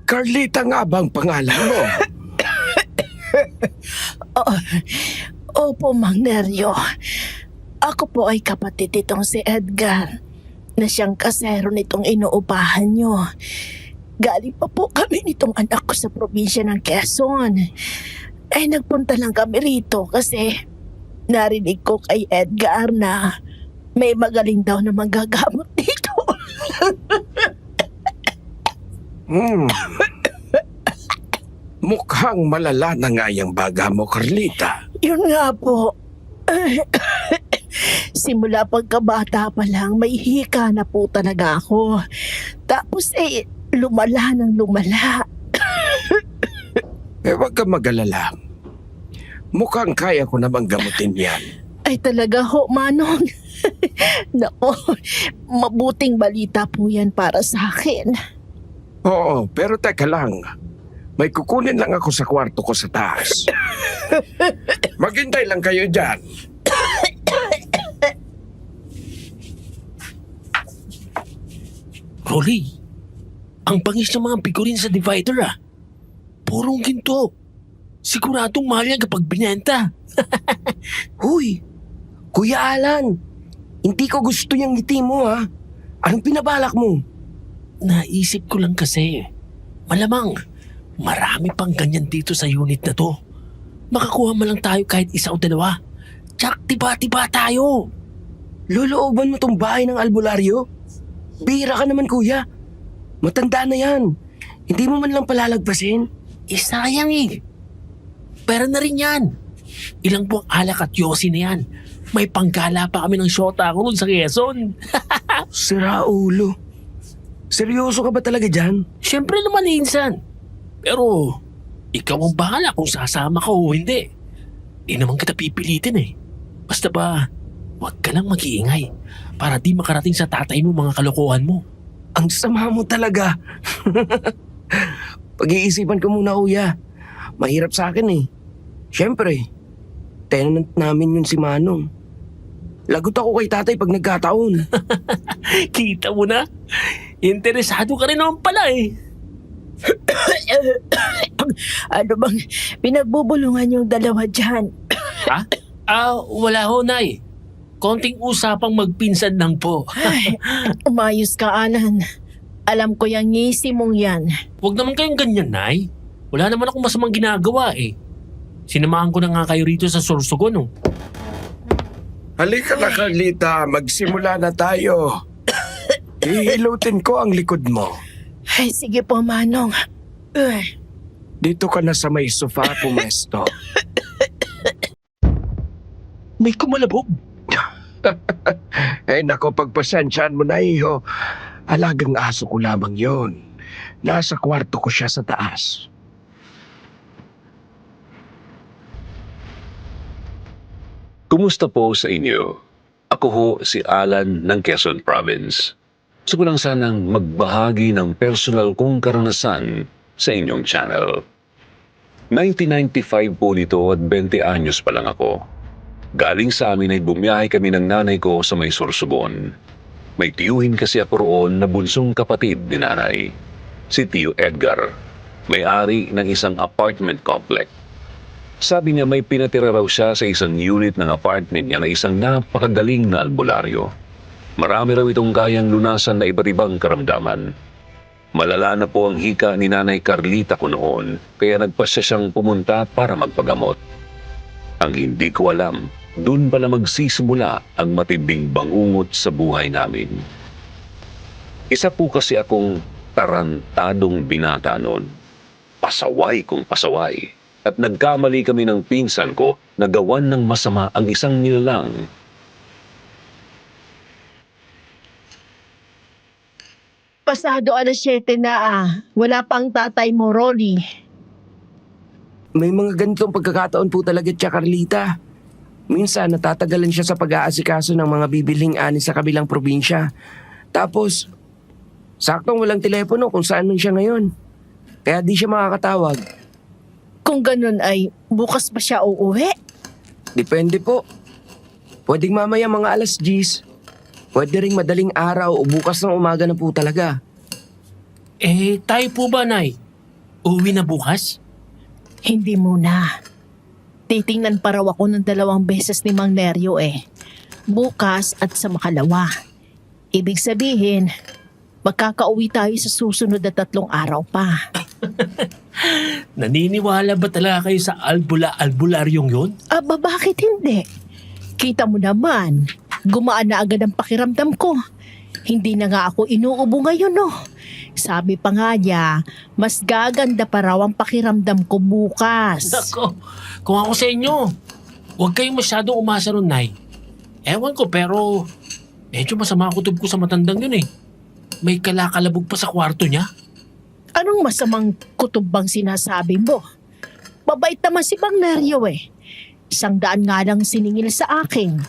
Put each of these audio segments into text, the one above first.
Carlita nga bang pangalan mo? Opo, Mang Neryo. Ako po ay kapatid nitong si Edgar na siyang kasero nitong inuupahan nyo. Galing pa po kami nitong anak ko sa probinsya ng Quezon. Ay nagpunta lang kami rito kasi narinig ko kay Edgar na may magaling daw na manggagamot dito. Mukhang malala na nga yung baga mo, Carlita. Yun nga po. Simula pagkabata pa lang, may hika na po talaga ako. Tapos lumala ng lumala. Huwag ka mag-alala. Mukhang kaya ko namang gamutin yan. Ay talaga ho, Manong. Nako, mabuting balita po yan para sa akin. Oo, pero teka lang. May kukunin lang ako sa kwarto ko sa taas. Maghintay lang kayo dyan. Rolly, ang bangis ng mga figurine sa divider Purong ginto. Siguradong mahal yan kapag binenta. Huy, Kuya Alan, hindi ko gusto yung ngiti mo ha. Anong pinabalak mo? Naisip ko lang kasi, malamang marami pang ganyan dito sa unit na to. Makakuha man lang tayo kahit isa o dalawa. Tsak, tiba-tiba tayo. Lolooban mo tong bahay ng albularyo? Bihira ka naman kuya. Matanda na yan. Hindi mo man lang palalagpasin. Sayang Pera na rin yan. Ilang buwang alak at yosi na yan. May panggala pa kami ng shota ko nun sa Quezon. Sira ulo. Seryoso ka ba talaga dyan? Siyempre naman insan. Pero, ikaw ang bahala kung sasama ka o hindi. Di naman kita pipilitin Basta ba, huwag ka lang mag-iingay para di makarating sa tatay mo mga kalokohan mo. Ang sama mo talaga. Pag-iisipan ko muna kuya. Mahirap sa akin Siyempre, tenant namin yun si Manong. Lagot ako kay tatay pag nagkataon. Kita mo na? Interesado ka rin naman pala Ano bang pinagbubulungan yung dalawa dyan? Wala ho, Nay. Konting usapang magpinsan lang po. Ay, umayos ka, Alan. Alam ko yung ngisi mong yan. Huwag naman kayong ganyan, Nay. Wala naman akong masamang ginagawa Sinamahan ko na nga kayo rito sa Sorsogon Halika na Carlita, magsimula na tayo. Hihilutin ko ang likod mo. Ay, sige po, Manong. Dito ka na sa may sofa pumesto. May kumalabog. Nako, pagpasensyaan mo na iho. Alagang aso ko lamang yon. Nasa kwarto ko siya sa taas. Kumusta po sa inyo? Ako ho si Alan ng Quezon Province. Gusto ko lang sanang magbahagi ng personal kong karanasan sa inyong channel. 1995 po nito at 20 anyos pa lang ako. Galing sa amin ay bumiyahe kami ng nanay ko sa may Sorsogon. May tiyuhin kasi ako roon na bunsong kapatid ni nanay. Si Tio Edgar, may-ari ng isang apartment complex. Sabi niya may pinatira raw siya sa isang unit ng apartment niya na isang napakagaling na albularyo. Marami raw itong kayang lunasan na iba't ibang karamdaman. Malala na po ang hika ni Nanay Carlita ko noon, kaya nagpasya siyang pumunta para magpagamot. Ang hindi ko alam, dun pala magsisimula ang matinding bangungot sa buhay namin. Isa po kasi akong tarantadong binata noon. Pasaway kung pasaway. At nagkamali kami ng pinsan ko na gawan ng masama ang isang nilalang. Pasado alas 7 na Wala pang tatay mo, Rolly. May mga ganitong pagkakataon po talaga siya, Carlita. Minsan natatagalan siya sa pag-aasikaso ng mga bibilhing ani sa kabilang probinsya. Tapos, saktong walang telepono kung saan man siya ngayon. Kaya di siya makakatawag. Kung ganun ay bukas pa siya uuwi? Depende po. Pwedeng mamaya mga alas 10. Pwede ring madaling araw o bukas ng umaga na po talaga. Tayo po ba, Nay? Uwi na bukas? Hindi muna. Titingnan pa raw ako ng 2 beses ni Mang Neryo eh. Bukas at sa makalawa. Ibig sabihin, magkakauwi tayo sa susunod na 3 araw pa. Naniniwala ba talaga kayo sa albularyong yun? Aba, bakit hindi? Kita mo naman, gumaan na agad ang pakiramdam ko. Hindi na nga ako inuubo ngayon, no? Sabi pa nga niya, mas gaganda pa raw ang pakiramdam ko bukas. Nako, kung ako sa inyo, huwag kayong masyadong umasa ron, Nay. Ewan ko, pero medyo masama ang kutob ko sa matandang yun eh. May kalakalabog pa sa kwarto niya. Anong masamang kutob bang sinasabi mo? Mabait naman si Mang Neryo eh. 100 nga lang siningil sa akin.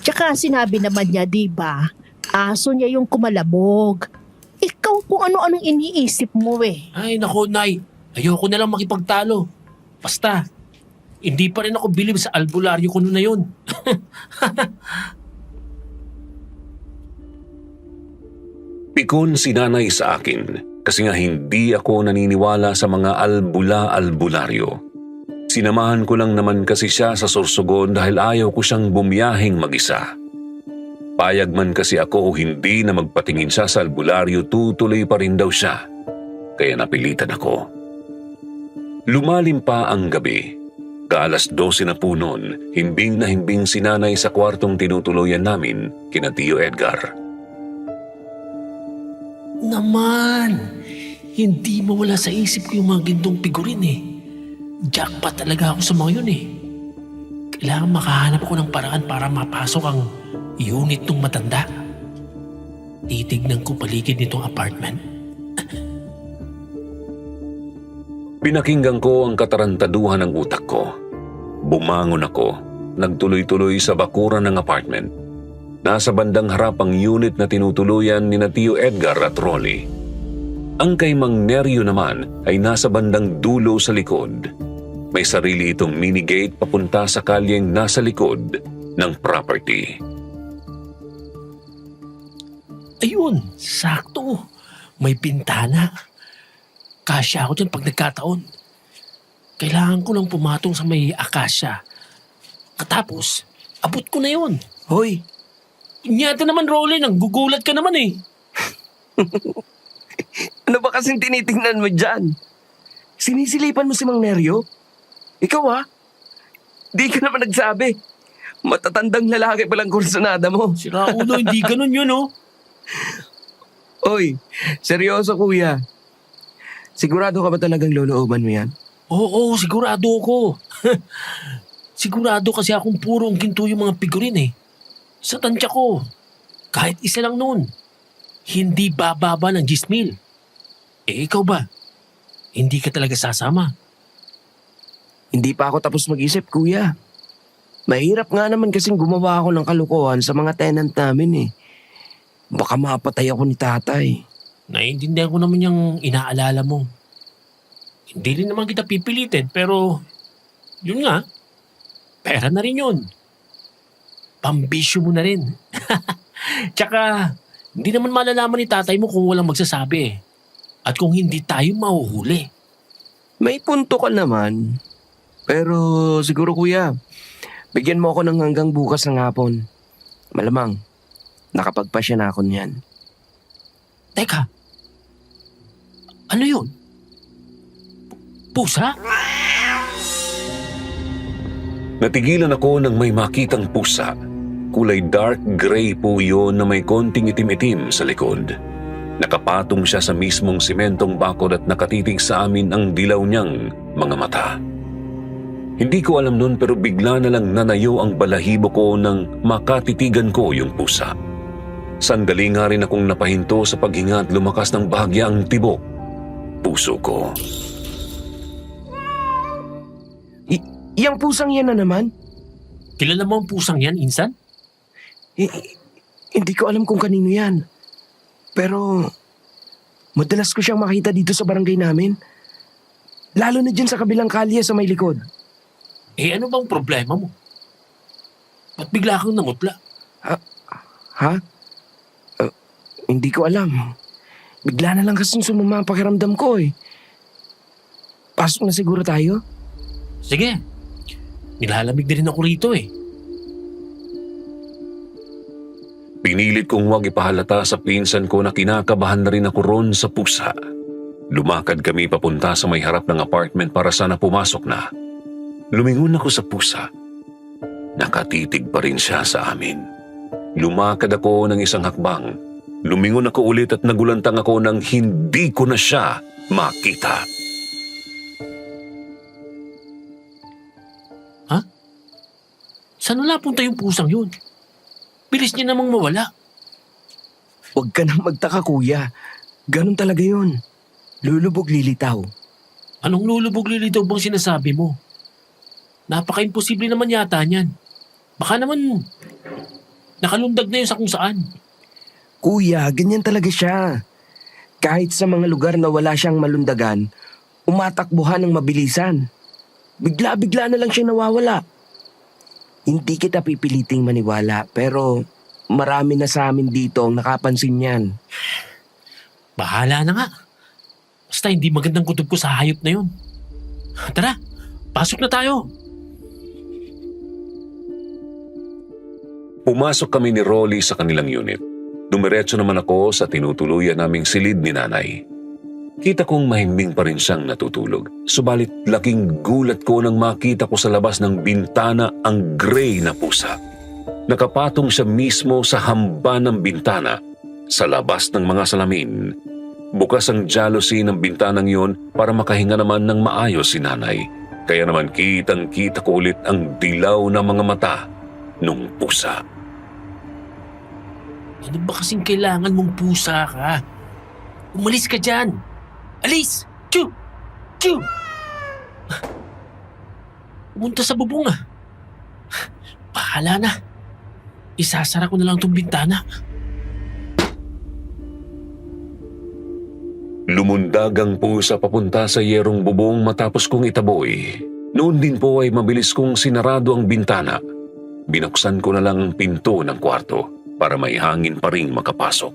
Tsaka sinabi naman niya, diba, aso niya yung kumalabog. Ikaw kung ano-anong iniisip mo eh. Ay, nako, Nay. Ayoko na lang makipagtalo. Basta, hindi pa rin ako bilib sa albularyo ko noon na yun. Pikon si nanay sa akin kasi nga hindi ako naniniwala sa mga albula-albularyo. Sinamahan ko lang naman kasi siya sa Sorsogon dahil ayaw ko siyang bumiyahing mag-isa. Payag man kasi ako o hindi na magpatingin siya sa albularyo, tutuloy pa rin daw siya. Kaya napilitan ako. Lumalim pa ang gabi. Kaalas 12 na po noon, himbing na himbing si nanay sa kwartong tinutuluyan namin kina Tio Edgar. Naman, hindi mawala sa isip ko yung mga gintong figurin eh. Jackpot talaga ako sa mga yun eh. Kailangan makahanap ako ng paraan para mapasok ang unit ng matanda. Titignan ko paligid nitong apartment. Pinakinggan ko ang katarantaduhan ng utak ko. Bumangon ako, nagtuloy-tuloy sa bakuran ng apartment. Nasa bandang harap ang unit na tinutuluyan ni na Tio Edgar at Rolly. Ang kay Mang Neryo naman ay nasa bandang dulo sa likod. May sarili itong mini gate papunta sa kalyeng nasa likod ng property. Ayun, sakto. May bintana. Kasya ako dyan pag nagkataon. Kailangan ko lang pumatong sa may akasya. Katapos, abot ko na yun. Hoy, Inyata naman, Rolly, nang gugulat ka naman eh. ano ba kasing tinitingnan mo dyan? Sinisilipan mo si Mang Neryo? Ikaw ha? Di ka naman nagsabi. Matatandang lalaki palang kursunada mo. Si Raulo, hindi ganun yun, oh. Oy, seryoso kuya. Sigurado ka ba talagang lolooban mo yan? Oo, sigurado ako. Sigurado kasi akong purong ginto yung mga figurin eh. Sa tansya ko, kahit isa lang noon, hindi bababa ng 10,000. Eh ikaw ba? Hindi ka talaga sasama. Hindi pa ako tapos mag-isip kuya. Mahirap nga naman kasing gumawa ako ng kalokohan sa mga tenant namin eh. Baka mapatay ako ni tatay. Naiintindihan ko naman yung inaalala mo. Hindi rin naman kita pipilitin pero yun nga, pera na rin yun. Pambisyo mo na rin. Tsaka, hindi naman malalaman ni tatay mo kung walang magsasabi eh. At kung hindi tayo mahuhuli. May punto ka naman. Pero siguro kuya, bigyan mo ako ng hanggang bukas ng hapon. Malamang, nakapagpasya na ako niyan. Teka, ano yun? Pusa? Natigilan ako nang may makitang pusa. Kulay dark gray po yun na may konting itim-itim sa likod. Nakapatong siya sa mismong simentong bakod at nakatitig sa amin ang dilaw niyang mga mata. Hindi ko alam nun pero bigla na lang nanayo ang balahibo ko nang makatitigan ko yung pusa. Sandali nga rin akong napahinto sa paghinga at lumakas ng bahagya ang tibok. Puso ko. Yang pusang yan na naman? Kilala mo ang pusang yan, Insan? Hindi ko alam kung kanino yan. Pero, madalas ko siyang makita dito sa barangay namin. Lalo na dyan sa kabilang kalye sa may likod. Eh ano bang problema mo? Ba't bigla kang namutla? Ha? Hindi ko alam. Bigla na lang kasing sumama ang pakiramdam ko eh. pasok na siguro tayo? Sige. Nilalamig din ako rito eh. Pinilit kong huwag ipahalata sa pinsan ko na kinakabahan na rin ako ron sa pusa. Lumakad kami papunta sa may harap ng apartment para sana pumasok na. Lumingon ako sa pusa. Nakatitig pa rin siya sa amin. Lumakad ako ng isang hakbang. Lumingon ako ulit at nagulantang ako nang hindi ko na siya makita. Saan napunta yung pusang yun? Bilis niya namang mawala. Huwag ka nang magtaka kuya. Ganun talaga yun. Lulubog lilitaw. Anong lulubog lilitaw bang sinasabi mo? Napaka-imposible naman yata niyan. Baka naman nakalundag na yun sa kung saan. Kuya, ganyan talaga siya. Kahit sa mga lugar na wala siyang malundagan, umatakbuhan ng mabilisan. Bigla-bigla na lang siya nawawala. Hindi kita pipiliting maniwala, pero marami na sa amin dito ang nakapansin niyan. Bahala na nga. Basta hindi magandang kutob ko sa hayop na yun. Tara, pasok na tayo. Pumasok kami ni Rolly sa kanilang unit. Dumiretso naman ako sa tinutuluyan naming silid ni nanay. Kita kong mahimbing pa rin siyang natutulog. Subalit laking gulat ko nang makita ko sa labas ng bintana ang gray na pusa. Nakapatong siya mismo sa hamba ng bintana sa labas ng mga salamin. Bukas ang jalousie ng bintanang yon para makahinga naman ng maayos si nanay. Kaya naman kitang-kita ko ulit ang dilaw na mga mata nung pusa. Ano ba kasing kailangan mong pusa ka? Umalis ka dyan! Alis! Chew! Chew! Pumunta sa bubong ah. Bahala na. Isasara ko na lang tong bintana. Lumundag ang pusa papunta sa yerong bubong matapos kong itaboy. Noon din po ay mabilis kong sinarado ang bintana. Binuksan ko na lang ang pinto ng kwarto para may hangin pa ring makapasok.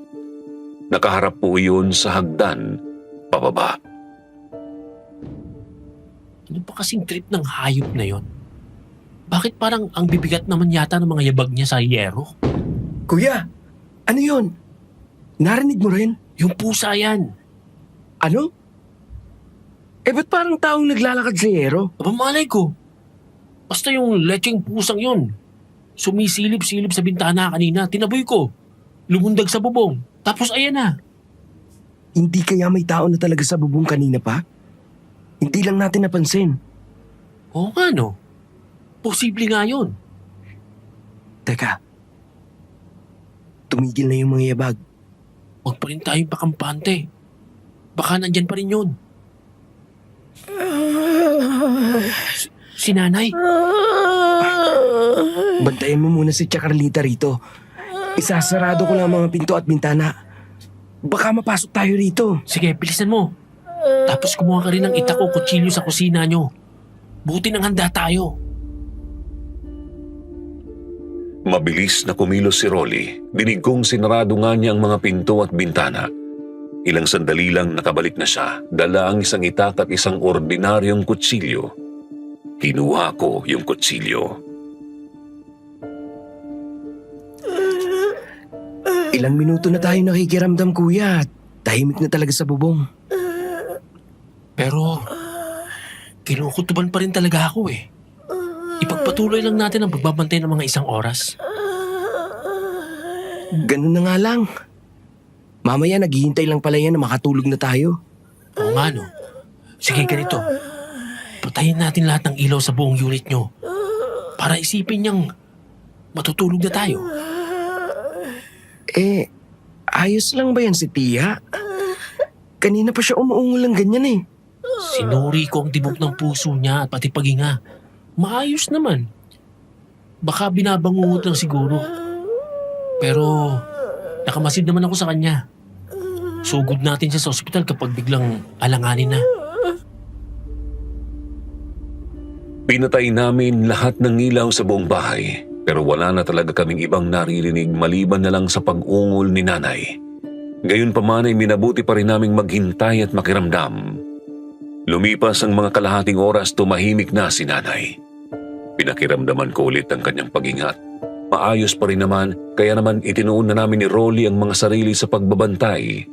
Nakaharap po iyon sa hagdan, pababa. Ano ba kasing trip ng hayop na yon? Bakit parang ang bibigat naman yata ng mga yabag niya sa yero? Kuya, ano yun? Narinig mo rin? Yung pusa yan. Ano? Ba't parang taong naglalakad sa yero? Aba malay ko. Basta yung lecheng pusang yun. Sumisilip-silip sa bintana kanina. Tinaboy ko. Lumundag sa bubong. Tapos ayan na. Hindi kaya may tao na talaga sa bubong kanina pa? Hindi lang natin napansin. Oo nga no. Posible nga yun. Teka. Tumigil na yung mga yabag. Huwag pa rin tayong pakampante. Baka nandyan pa rin yun. Si nanay. Bantayan mo muna si Chakarlita rito. Isasarado ko lang mga pinto at bintana. Baka mapasok tayo rito. Sige, bilisan mo. Tapos kumuha ka rin ng itak o kutsilyo sa kusina nyo. Buti nang handa tayo. Mabilis na kumilos si Rolly. Dinig kong sinarado nga niya ang mga pinto at bintana. Ilang sandali lang nakabalik na siya. Dala ang isang itak at isang ordinaryong kutsilyo. Kinuha ko yung kutsilyo. Ilang minuto na tayo nakikiramdam kuya at tahimik na talaga sa bubong. Pero, kinukutuban pa rin talaga ako eh. Ipagpatuloy lang natin ang pagbabantay ng mga isang oras. Ganun na nga lang. Mamaya naghihintay lang pala yan na makatulog na tayo. Oo nga no. Sige ganito. Patayin natin lahat ng ilaw sa buong unit nyo. Para isipin niyang matutulog na tayo. Ayos lang ba yan si Tia? Kanina pa siya umuungol ng ganyan eh. Sinuri ko ang tibok ng puso niya at pati paghinga. Maayos naman. Baka binabangungot lang siguro. Pero nakamasid naman ako sa kanya. Sugod natin siya sa ospital kapag biglang alanganin na. Pinatay namin lahat ng ilaw sa buong bahay. Pero wala na talaga kaming ibang naririnig maliban na lang sa pag-ungol ni nanay. Gayunpaman ay minabuti pa rin naming maghintay at makiramdam. Lumipas ang mga kalahating oras, tumahimik na si nanay. Pinakiramdaman ko ulit ang kanyang pag-ingat. Maayos pa rin naman, kaya naman itinuon na namin ni Rolly ang mga sarili sa pagbabantay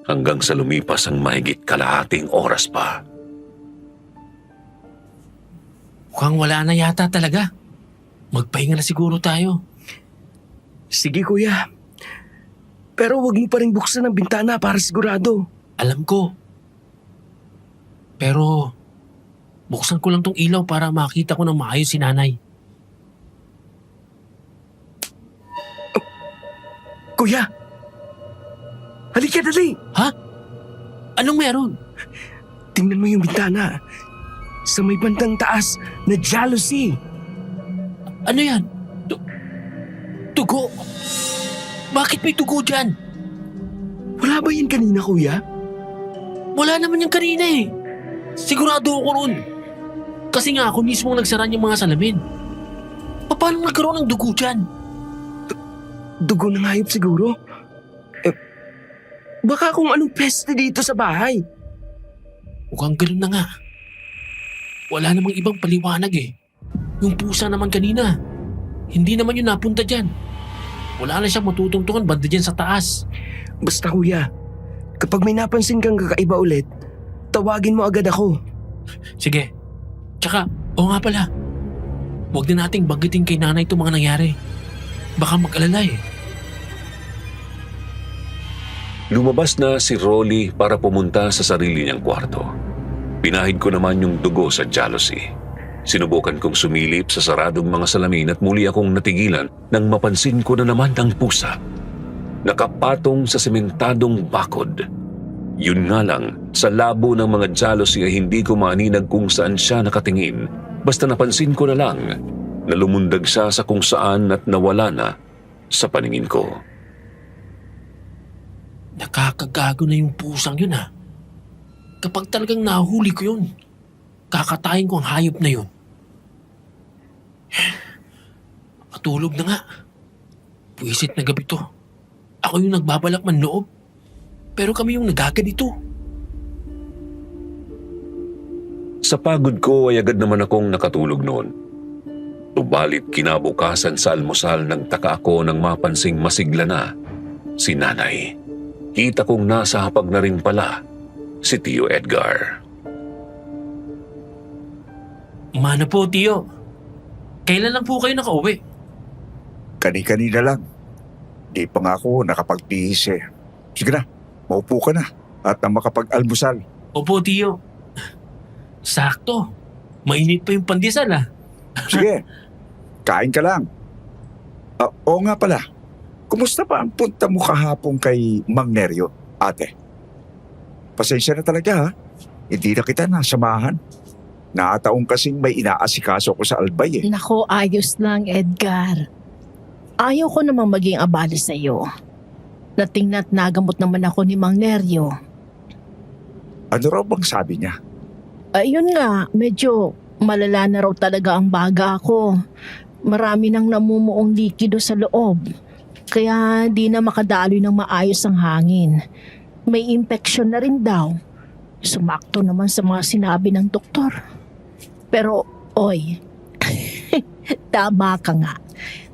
hanggang sa lumipas ang mahigit kalahating oras pa. Mukhang wala na yata talaga. Magpahinga na siguro tayo. Sige kuya. Pero huwag mo pa rin buksan ang bintana para sigurado. Alam ko. Pero, buksan ko lang tong ilaw para makita ko ng maayos si nanay. Kuya! Halika dali! Ha? Anong meron? Tingnan mo yung bintana. Sa may bandang taas na jealousy. Ano yan? Tugo? Bakit may tugo dyan? Wala ba yan kanina kuya? Wala naman yung kanina eh. Sigurado ako ron. Kasi nga ako mismo ang nagsara yung mga salamin. Paano nagkaroon ng dugo dyan? Dugo ng hayop siguro? Baka kung anong peste dito sa bahay. Mukhang ganun na nga. Wala namang ibang paliwanag eh. Yung pusa naman kanina, hindi naman yun napunta dyan. Wala na siyang matutungtungan banda dyan sa taas. Basta kuya, kapag may napansin kang kakaiba ulit, tawagin mo agad ako. Sige. Tsaka, oo nga pala. Huwag na nating banggitin kay nanay itong mga nangyari. Baka mag-alala eh. Lumabas na si Rolly para pumunta sa sarili niyang kwarto. Pinahid ko naman yung dugo sa jealousy. Sinubukan kong sumilip sa saradong mga salamin at muli akong natigilan nang mapansin ko na naman ang pusa. Nakapatong sa sementadong bakod. Yun nga lang, sa labo ng mga jealousy ay hindi ko maaninag kung saan siya nakatingin. Basta napansin ko na lang na lumundag siya sa kung saan at nawala na sa paningin ko. Nakakagago na yung pusang yun ha. Kapag talagang nahuli ko yun, kakatayin ko ang hayop na yun. Matulog na nga. Puwisit na gabi to. Ako yung nagbabalak man loob. Pero kami yung nagaganito. Sa pagod ko ay agad naman akong nakatulog noon. Subalit kinabukasan sa almusal nang taka ako nang mapansing masigla na si nanay. Kita kong nasa hapag na rin pala si Tio Edgar. Mana po, Tio. Kailan lang po kayo nakauwi? Kani-kanina lang. Di pa nga ako nakapagpihis eh. Sige na, maupo ka na at na makapag-almusal. Opo, Tio. Sakto. Mainit pa yung pandesal ah. Sige, kain ka lang. Oo nga pala, kumusta pa ang punta mo kahapon kay Mang Neryo, ate? Pasensya na talaga ha, hindi na kita nasamahan. Nakataong kasing may inaasikaso ko sa Albay eh. Nako, ayos lang, Edgar. Ayaw ko namang maging abala sa'yo. Natingna't nagamot naman ako ni Mang Neryo. Ano raw bang sabi niya? Ayun nga, medyo malala na raw talaga ang baga ko. Marami nang namumuong likido sa loob. Kaya di na makadaloy ng maayos ang hangin. May infeksyon na rin daw. Sumakto naman sa mga sinabi ng doktor. Pero, oy, tama ka nga.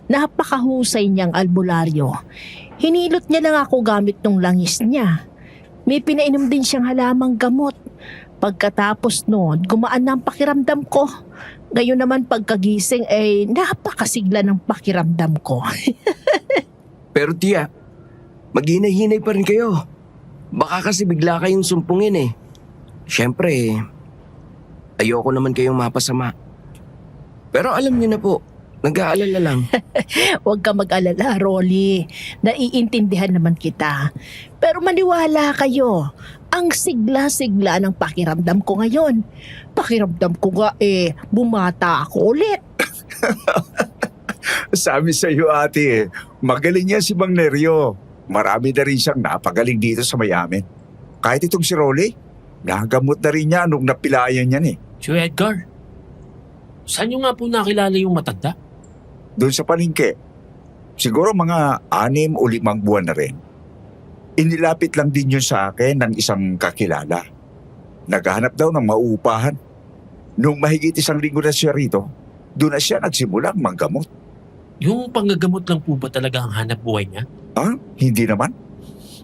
Napakahusay niyang albularyo. Hinilot niya lang ako gamit ng langis niya. May pinainom din siyang halamang gamot. Pagkatapos noon, gumaan na ang pakiramdam ko. Ngayon naman pagkagising ay napakasigla ng pakiramdam ko. Pero tiya, maghinay-hinay pa rin kayo. Baka kasi bigla kayong sumpungin eh. Siyempre, ayoko naman kayong mapasama. Pero alam niyo na po, nag-aalala lang. Huwag ka mag-alala, Rolly. Naiintindihan naman kita. Pero maniwala kayo, ang sigla-sigla ng pakiramdam ko ngayon. Pakiramdam ko nga bumata ako ulit. Sabi sa iyo ate, magaling yan si Mang Neryo. Marami na rin siyang napagaling dito sa Miami. Kahit itong si Rolly, nagamot na rin niya nung napilayan niyan eh. Tio Edgar, saan nyo nga po nakilala yung matanda? Doon sa palengke. Siguro mga 6 o 5 buwan na rin. Inilapit lang din yun sa akin ng isang kakilala. Naghahanap daw ng mauupahan. Nung mahigit 1 linggo na siya rito, doon na siya nagsimulang manggamot. Yung panggagamot lang po ba talaga ang hanap buhay niya? Ah, hindi naman.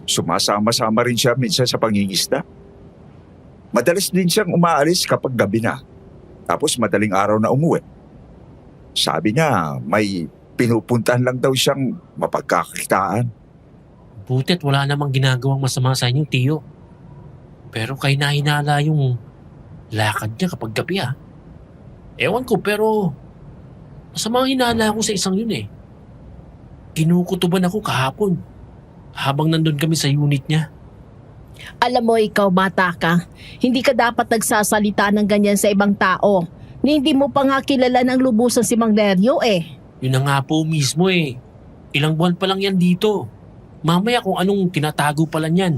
Sumasama-sama rin siya minsan sa pangingisda. Madalas din siyang umaalis kapag gabi na. Tapos madaling araw na umuwi. Sabi niya, may pinupuntahan lang daw siyang mapagkakakitaan. Butit wala namang ginagawang masama sa inyo, Tiyo. Pero kay nahinala yung lakad niya kapag gabi Ewan ko pero masama ang hinala ko sa isang yun Kinukutuban ako kahapon habang nandun kami sa unit niya. Alam mo, ikaw bata ka, hindi ka dapat nagsasalita ng ganyan sa ibang tao. Ni hindi mo pa nga kilala ng lubusan si Mang Neryo Yun na nga po mismo Ilang buwan pa lang yan dito. Mamaya kung anong tinatago pala niyan.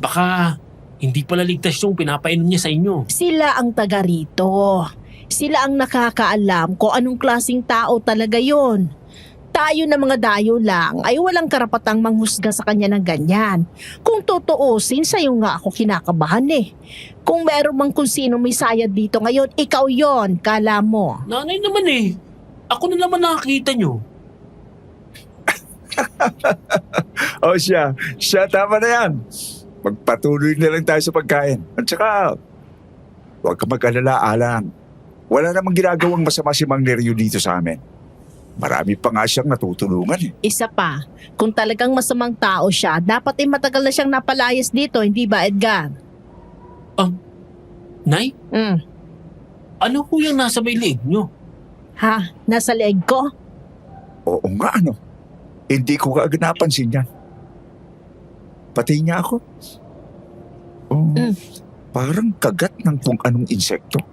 Baka hindi pala ligtas yung pinapainom niya sa inyo. Sila ang taga rito. Sila ang nakakaalam kung anong klaseng tao talaga yon. Tayo na mga dayo lang ay walang karapatang manghusga sa kanya ng ganyan. Kung tutuusin, sa'yo nga ako kinakabahan Kung meron mang kung sino may sayad dito ngayon, ikaw yon, kala mo. Nanay naman Ako na naman nakakita nyo. O siya, tama na yan. Magpatuloy na lang tayo sa pagkain. At saka, huwag ka mag-alala, Alan. Wala namang ginagawang masama si Mang Neryo dito sa amin. Marami pa nga siyang natutulungan Isa pa, kung talagang masamang tao siya, dapat matagal na siyang napalayas dito, hindi ba, Edgar? Nay, Mm. ano po yung nasa may liig nyo? Ha? Nasa leeg ko? Oo nga, ano. Hindi ko kaagad napansin yan. Pati niya ako. Oh, parang kagat ng kung anong insekto.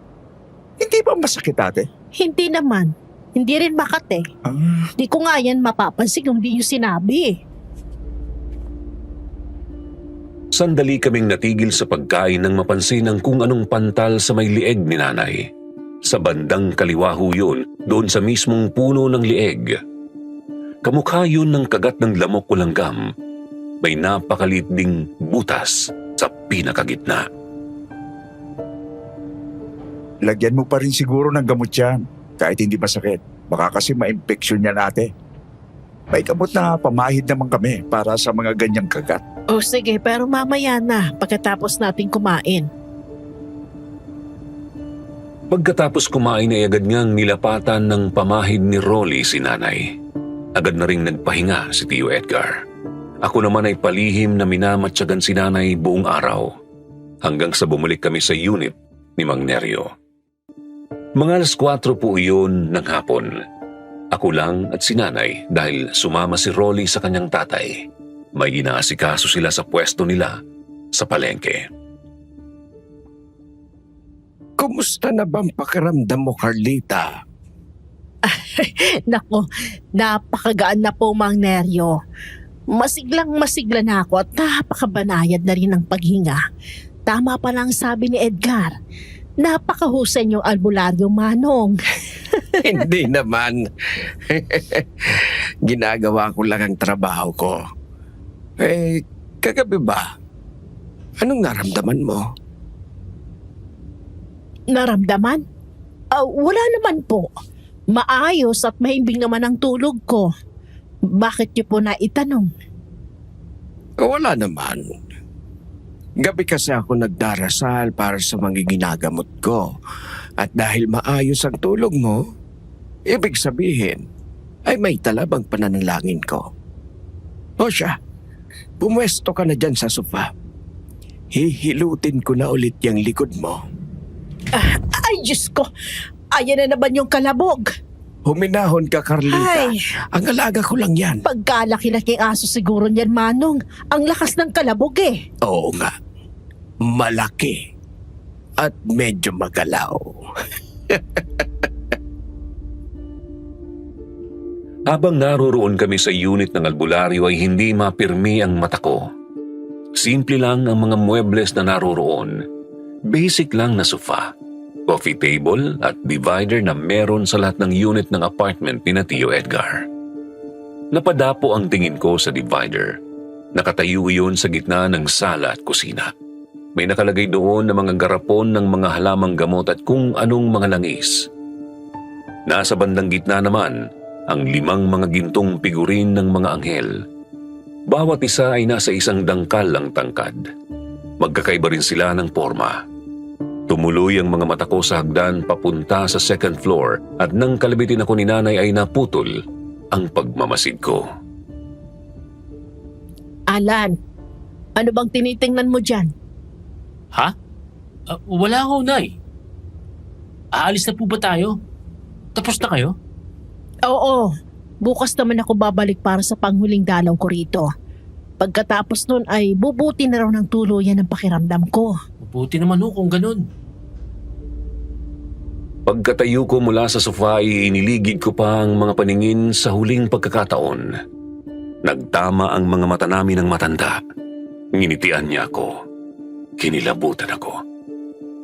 Hindi ba masakit, ate? Hindi naman. Hindi rin makate. Ah, Di ko nga yan mapapansin kung di nyo sinabi Sandali kaming natigil sa pagkain nang mapansin ang kung anong pantal sa may lieg ni nanay. Sa bandang kaliwa ho yun, doon sa mismong puno ng lieg. Kamukha yun ng kagat ng lamok o langgam. May napakalit ding butas sa pinakagitna. lagyan mo pa rin siguro ng gamot yan. Kahit hindi masakit. Baka kasi ma-infection yan, ate. May gamot na pamahid naman kami para sa mga ganyang kagat. O sige, pero mamaya na pagkatapos natin kumain. Pagkatapos kumain ay agad ngang nilapatan ng pamahid ni Rolly si nanay. Agad na ring nagpahinga si Tio Edgar. Ako naman ay palihim na minamatyagan si nanay buong araw. Hanggang sa bumalik kami sa unit ni Mang Neryo. Mga 4:00 po iyon ng hapon. Ako lang at si nanay dahil sumama si Rolly sa kanyang tatay. May inaasikaso sila sa pwesto nila sa palengke. Kumusta na bang pakiramdam mo, Carlita? Nako, napakagaan na po, Mang Neryo. Masiglang-masigla na ako at napakabanayad na rin ang paghinga. Tama pa lang sabi ni Edgar. Napakahusay niyong albularyo, Manong. Hindi naman. Ginagawa ko lang ang trabaho ko. Kagabi ba? Anong naramdaman mo? Naramdaman? Wala naman po. Maayos at mahimbing naman ang tulog ko. Bakit niyo po naitanong? Wala naman. Gabi kasi ako nagdarasal para sa mga ginagamot ko. At dahil maayos ang tulog mo, ibig sabihin ay may talabang pananalangin ko. O siya, pumwesto ka na dyan sa sofa. Hihilutin ko na ulit yung likod mo. Ay, Diyos ko! Ayan na naman yung kalabog. Huminahon ka, Carlita. Ay. Ang alaga ko lang yan. Pagkalaki-laking aso siguro niyan, Manong. Ang lakas ng kalabog Oo nga. Malaki. At medyo magalaw. Habang naroroon kami sa unit ng albularyo ay hindi mapirmi ang mata ko. Simple lang ang mga muebles na naroroon. Basic lang na sofa, coffee table at divider na meron sa lahat ng unit ng apartment ni na Tio Edgar. Napadapo ang tingin ko sa divider. Nakatayo iyon sa gitna ng sala at kusina. May nakalagay doon na mga garapon ng mga halamang gamot at kung anong mga langis. Nasa bandang gitna naman ang 5 mga gintong figurin ng mga anghel. Bawat isa ay nasa isang dangkal ang tangkad. Magkakaiba rin sila ng porma. Tumuloy ang mga mata ko sa hagdan papunta sa 2nd floor at nang kalabitin ako ni nanay ay naputol ang pagmamasid ko. Alan, ano bang tinitingnan mo dyan? Ha? Wala ko, Nay. Aalis na po ba tayo? Tapos na kayo? Oo, bukas naman ako babalik para sa panghuling dalaw ko rito. Pagkatapos nun ay bubuti na raw ng tuluyan ng pakiramdam ko. Mabuti naman ho kung ganun. Pagkatayo ko mula sa sofa ay iniligid ko pa ang mga paningin sa huling pagkakataon. Nagtama ang mga mata namin ng matanda. Nginitian niya ako. Kinilabutan ako.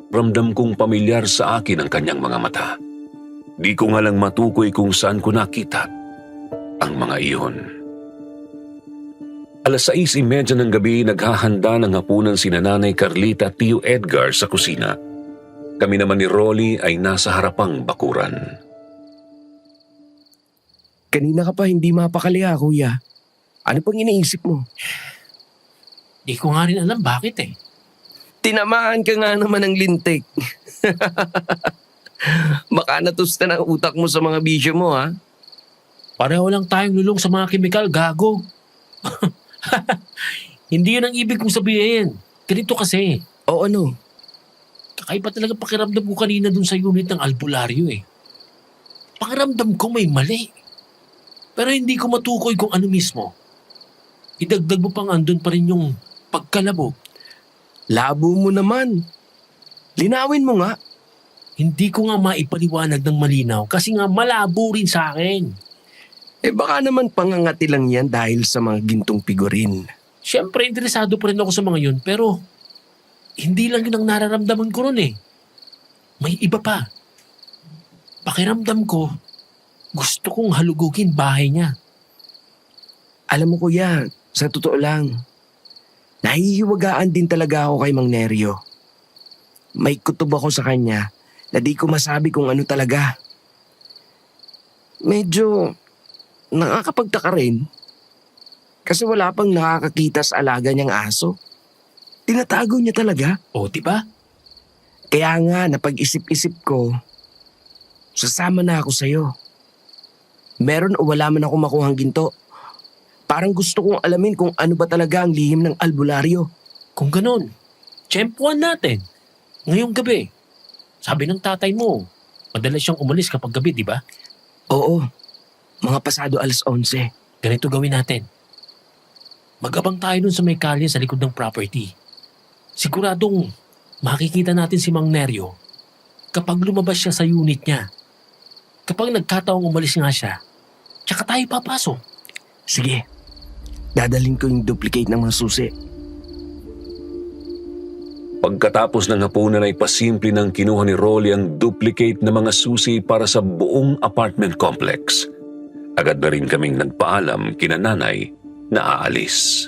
Ramdam kong pamilyar sa akin ang kanyang mga mata. Di ko nga lang matukoy kung saan ko nakita ang mga iyon. 6:30 ng gabi naghahanda ng hapunan si Nanay Carlita at Tio Edgar sa kusina. Kami naman ni Rolly ay nasa harapang bakuran. Kanina ka pa hindi mapakali kuya. Ano pang iniisip mo? Di ko nga rin alam bakit eh. Tinamaan ka nga naman ng lintik. Baka natusta na ang utak mo sa mga bisyo mo, ha? Pareho lang tayong lulong sa mga kemikal, gago. Hindi yun ang ibig kong sabihin. Ganito kasi. O ano? Kakaiba talaga pakiramdam ko kanina dun sa unit ng albularyo eh. Pakiramdam ko may mali. Pero hindi ko matukoy kung ano mismo. Idagdag mo pang andun pa rin yung pagkalabo. Labo mo naman. Linawin mo nga. Hindi ko nga maipaliwanag ng malinaw kasi nga malabo rin sa akin. Baka naman pangangati lang yan dahil sa mga gintong figurin. Siyempre, interesado pa rin ako sa mga yun pero hindi lang yun ang nararamdaman ko ron eh. May iba pa. Pakiramdam ko, gusto kong halugugin bahay niya. Alam mo kuya, sa totoo lang, nahihiwagaan din talaga ako kay Mang Neryo. May kutob ako sa kanya na di ko masabi kung ano talaga. Medyo nakakapagtaka rin kasi wala pang nakakakita sa alaga niyang aso. Tinatago niya talaga. O, diba? Kaya nga napag-isip-isip ko, sasama na ako sa'yo. Meron o wala man ako makuhang ginto. Parang gusto kong alamin kung ano ba talaga ang lihim ng albularyo. Kung ganun, tsempuan natin. Ngayong gabi. Sabi ng tatay mo, madalas siyang umalis kapag gabi, di ba? Oo, mga pasado 11:00. Ganito gawin natin. Mag-abang tayo dun sa may kalye sa likod ng property. Siguradong makikita natin si Mang Neryo kapag lumabas siya sa unit niya. Kapag nagkataong umalis nga siya, tsaka tayo papasok. Sige, dadalhin ko yung duplicate ng mga susi. Pagkatapos ng hapunan ay pasimple ng kinuha ni Rolly ang duplicate na mga susi para sa buong apartment complex. Agad na rin kaming nagpaalam kina nanay na aalis.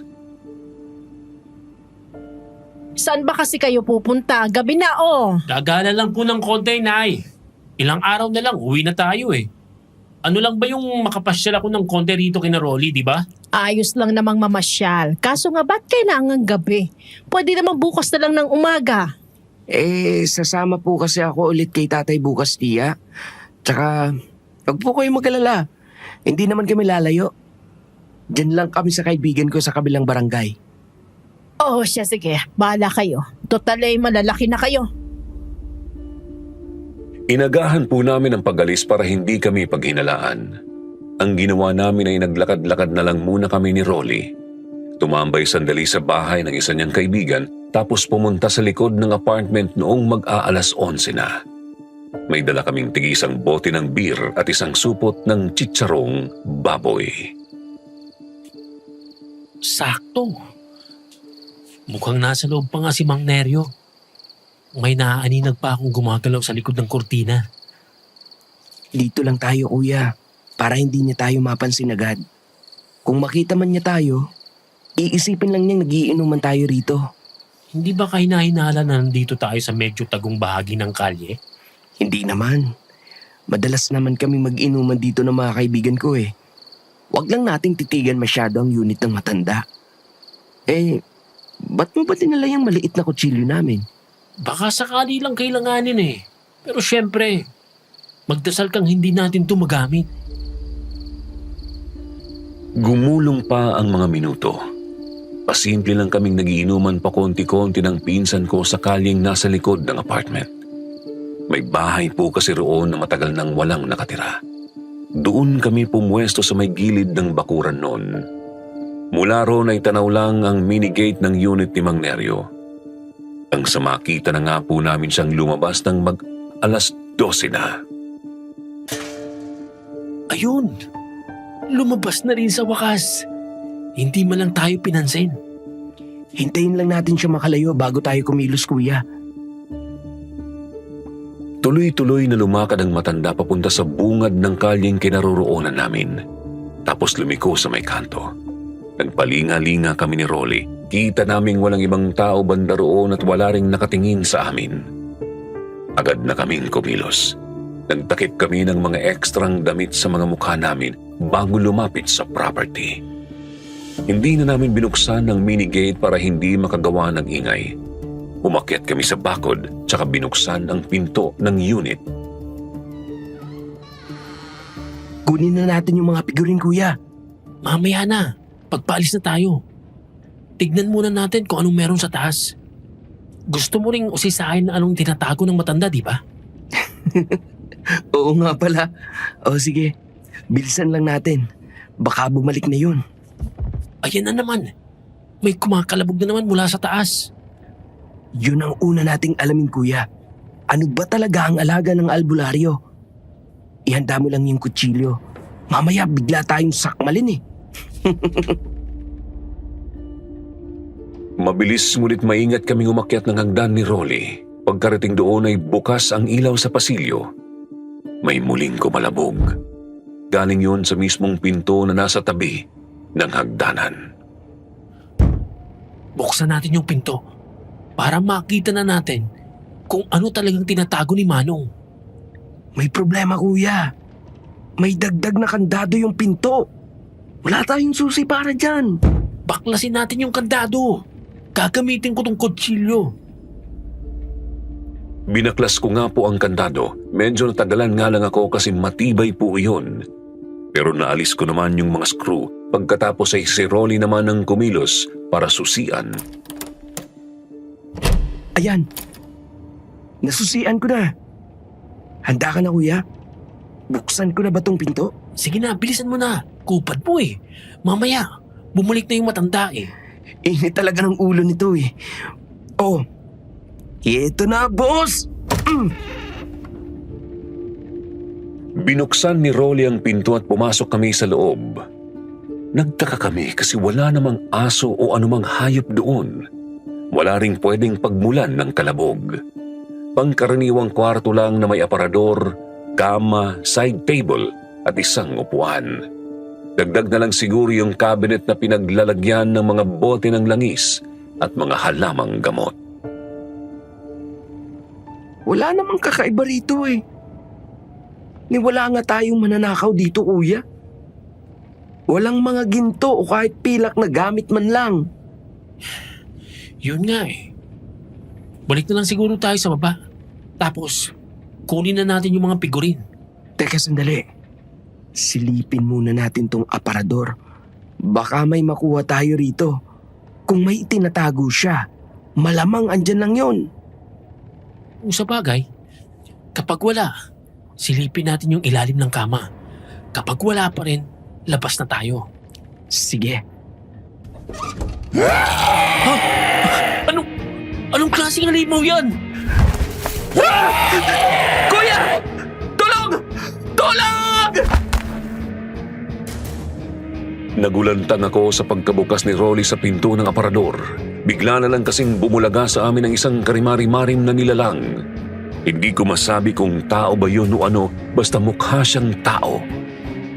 Saan ba kasi kayo pupunta? Gabi na Gagala lang po ng konti, Nay. Ilang araw na lang, uwi na tayo eh. Ano lang ba yung makapasyal ako ng konti rito kina Rolly, di ba? Ayos lang namang mamasyal. Kaso nga ba't kailangan gabi? Pwede naman bukas na lang ng umaga. Sasama po kasi ako ulit kay tatay bukas, tiya. Tsaka, wag po kayo mag-alala. Hindi naman kami lalayo. Diyan lang kami sa kaibigan ko sa kabilang barangay. Oh, siya sige. Bahala kayo. Total ay malalaki na kayo. Inagahan po namin ang pag-alis para hindi kami paghinalaan. Ang ginawa namin ay naglakad-lakad na lang muna kami ni Rolly. Tumambay sandali sa bahay ng isa niyang kaibigan tapos pumunta sa likod ng apartment noong mag-aalas 11 na. May dala kaming tigisang bote ng beer at isang supot ng chicharong baboy. Sakto. Mukhang nasa loob pa nga si Mang Neryo. May naaaninag pa akong gumagalaw sa likod ng kurtina. Dito lang tayo, kuya, para hindi niya tayo mapansin agad. Kung makita man niya tayo, iisipin lang niyang nagiinuman tayo rito. Hindi ba kahinahinala na nandito tayo sa medyo tagong bahagi ng kalye? Hindi naman. Madalas naman kami mag-inuman dito ng mga kaibigan ko eh. Huwag lang nating titigan masyado ang unit ng matanda. Eh, ba't mo ba dinala yung maliit na kutsilyo namin? Baka sakali lang kailanganin eh. Pero syempre, magdasal kang hindi natin ito magamit. Gumulong pa ang mga minuto. Pasimple lang kaming nagiinuman pa konti-konti ng pinsan ko sa kalyeng nasa likod ng apartment. May bahay po kasi roon na matagal nang walang nakatira. Doon kami pumwesto sa may gilid ng bakuran noon. Mula roon ay tanaw lang ang mini gate ng unit ni Mang Nerio. Ang sa makita na nga po namin siyang lumabas ng mag-alas 12 na. Ayun! Lumabas na rin sa wakas. Hindi man lang tayo pinansin. Hintayin lang natin siya makalayo bago tayo kumilos, kuya. Tuloy-tuloy na lumakad ang matanda papunta sa bungad ng kalyeng kinaroroonan namin. Tapos lumiko sa may kanto. Nagpalinga-linga kami ni Rolly. Kita naming walang ibang tao banda roon at wala ring nakatingin sa amin. Agad na kaming kumilos. Nagtakip kami ng mga ekstrang damit sa mga mukha namin bago lumapit sa property. Hindi na namin binuksan ang mini gate para hindi makagawa ng ingay. Umakyat kami sa bakod tsaka binuksan ang pinto ng unit. Kunin na natin yung mga figurin, kuya. Mamaya na, pagpaalis na tayo. Tignan muna natin kung anong meron sa taas. Gusto mo ring usisahin na anong tinatago ng matanda, di ba? Oo nga pala. O sige, bilisan lang natin. Baka bumalik na yun. Ayan na naman. May kumakalabog na naman mula sa taas. Yun ang una nating alamin, kuya. Ano ba talaga ang alaga ng albularyo? Ihanda mo lang yung kutsilyo. Mamaya bigla tayong sakmalin eh. Mabilis ngunit maingat kaming umakyat ng hagdan ni Rolly. Pagkarating doon ay bukas ang ilaw sa pasilyo. May muling kumalabog. Galing yun sa mismong pinto na nasa tabi ng hagdanan. Buksan natin yung pinto para makita na natin kung ano talagang tinatago ni Manong. May problema, kuya. May dagdag na kandado yung pinto. Wala tayong susi para dyan. Baklasin natin yung kandado. Gagamitin ko tong kutsilyo. Binaklas ko nga po ang kandado. Medyo natagalan nga lang ako kasi matibay po iyon. Pero naalis ko naman yung mga screw. Pagkatapos ay si Rolly naman ang kumilos para susian. Ayan. Nasusian ko na. Handa ka na, kuya? Buksan ko na ba tong pinto? Sige na, bilisan mo na. Kupad mo eh. Mamaya, bumalik na yung matanda eh. Init talaga ng ulo nito eh. Oh, ito na, boss! Binuksan ni Rolly ang pinto at pumasok kami sa loob. Nagtaka kami kasi wala namang aso o anumang hayop doon. Wala ring pwedeng pagmulan ng kalabog. Pangkaraniwang kwarto lang na may aparador, kama, side table at isang upuan. Dagdag na lang siguro yung cabinet na pinaglalagyan ng mga bote ng langis at mga halamang gamot. Wala namang kakaiba rito eh. Ni wala nga tayong mananakaw dito, kuya. Walang mga ginto o kahit pilak na gamit man lang. Yun nga eh. Balik na lang siguro tayo sa baba. Tapos, kunin na natin yung mga figurin. Teka sandali. Silipin muna natin tong aparador. Baka may makuha tayo rito. Kung may itinatago siya, malamang andyan lang yun. Kung sa bagay, kapag wala, silipin natin yung ilalim ng kama. Kapag wala pa rin, labas na tayo. Sige. Anong klaseng halimaw yan? Kuya! Tulong! Tulong! Nagulantang ako sa pagkabukas ni Rolly sa pinto ng aparador. Bigla na lang kasing bumulaga sa amin ang isang karimari-marim na nilalang. Hindi ko masabi kung tao ba yun o ano, basta mukha siyang tao.